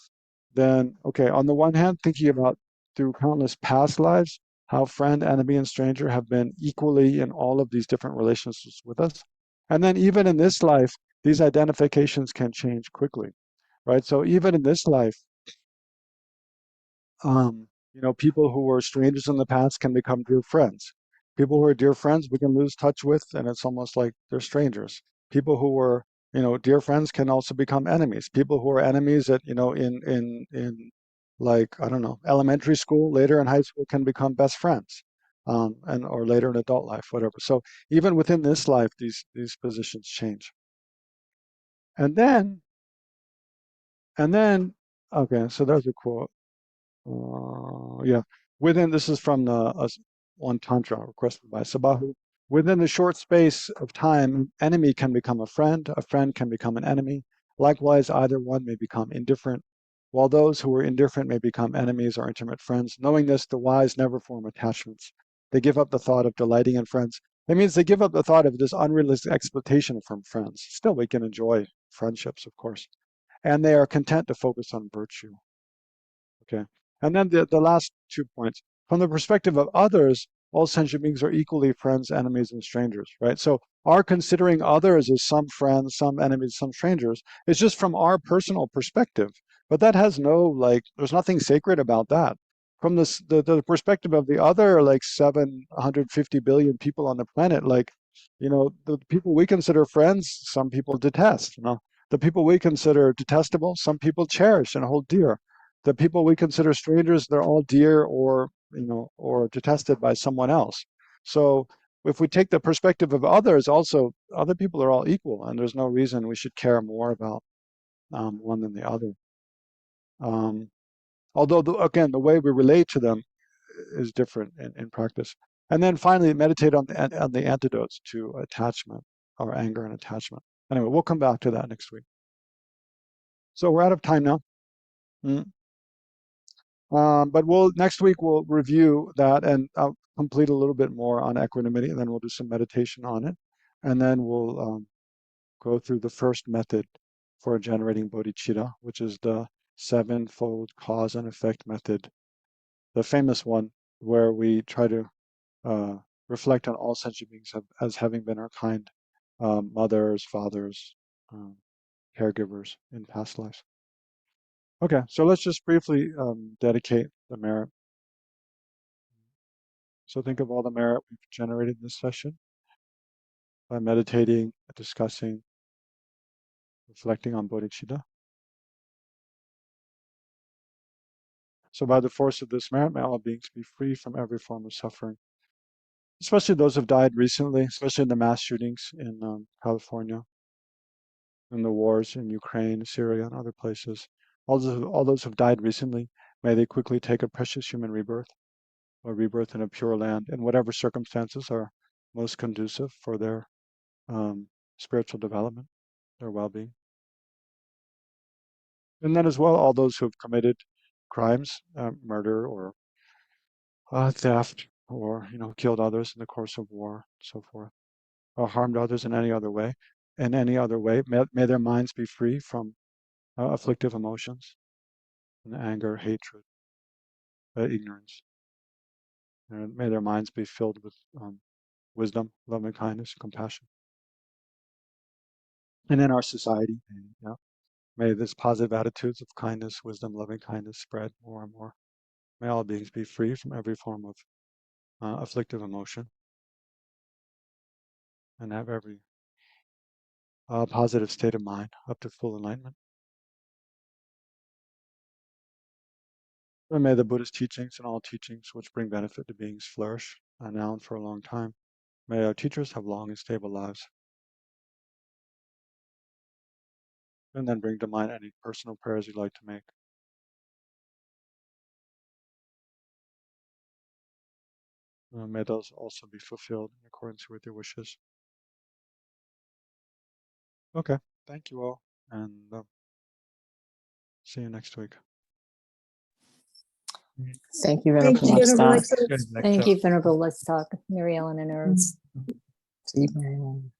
then okay, on the one hand, thinking about through countless past lives, how friend, enemy, and stranger have been equally in all of these different relationships with us. And then even in this life, these identifications can change quickly, right? So even in this life, people who were strangers in the past can become dear friends. People who are dear friends we can lose touch with, and it's almost like they're strangers. People who were, dear friends can also become enemies. People who are enemies at, in like, I don't know, elementary school, later in high school can become best friends, and or later in adult life, whatever. So even within this life, these positions change. And then, okay, so there's a quote. Yeah, this is from the one tantra requested by Sabahu. Within a short space of time, enemy can become a friend can become an enemy. Likewise, either one may become indifferent, while those who are indifferent may become enemies or intimate friends. Knowing this, the wise never form attachments. They give up the thought of delighting in friends. That means they give up the thought of this unrealistic expectation from friends. Still, we can enjoy friendships, of course, and they are content to focus on virtue. Okay. And then the last 2 points. From the perspective of others, all sentient beings are equally friends, enemies, and strangers, right? So our considering others as some friends, some enemies, some strangers is just from our personal perspective. But that has there's nothing sacred about that. From the perspective of the other, 750 billion people on the planet, the people we consider friends, some people detest, The people we consider detestable, some people cherish and hold dear. The people we consider strangers, they're all dear or detested by someone else. So if we take the perspective of others, also other people are all equal, and there's no reason we should care more about one than the other. Although again, the way we relate to them is different in practice. And then finally, meditate on the antidotes to attachment, or anger and attachment. Anyway, we'll come back to that next week. So we're out of time now. But next week we'll review that and I'll complete a little bit more on equanimity, and then we'll do some meditation on it, and then we'll go through the first method for generating bodhicitta, which is the sevenfold cause and effect method, the famous one where we try to reflect on all sentient beings as having been our kind mothers, fathers, caregivers in past lives. Okay, so let's just briefly dedicate the merit. So think of all the merit we've generated in this session by meditating, discussing, reflecting on bodhicitta. So by the force of this merit, may all beings be free from every form of suffering, especially those who have died recently, especially in the mass shootings in California, in the wars in Ukraine, Syria, and other places. All those who have died recently, may they quickly take a precious human rebirth, or rebirth in a pure land, in whatever circumstances are most conducive for their spiritual development, their well-being. And then as well, all those who have committed crimes, murder or theft, or killed others in the course of war, and so forth, or harmed others in any other way. May their minds be free from afflictive emotions, and anger, hatred, ignorance. And may their minds be filled with wisdom, loving kindness, compassion. And in our society, may this positive attitudes of kindness, wisdom, loving kindness spread more and more. May all beings be free from every form of afflictive emotion, and have every positive state of mind up to full enlightenment. And may the Buddhist teachings and all teachings which bring benefit to beings flourish now and for a long time. May our teachers have long and stable lives. And then bring to mind any personal prayers you'd like to make. May those also be fulfilled in accordance with your wishes. Okay, thank you all, and see you next week. Thank you, Thank Venerable. you, Let's Venerable stop. Excellency. Thank you, Venerable. Let's talk. Mary Ellen and Ernst. See you, Mary Ellen.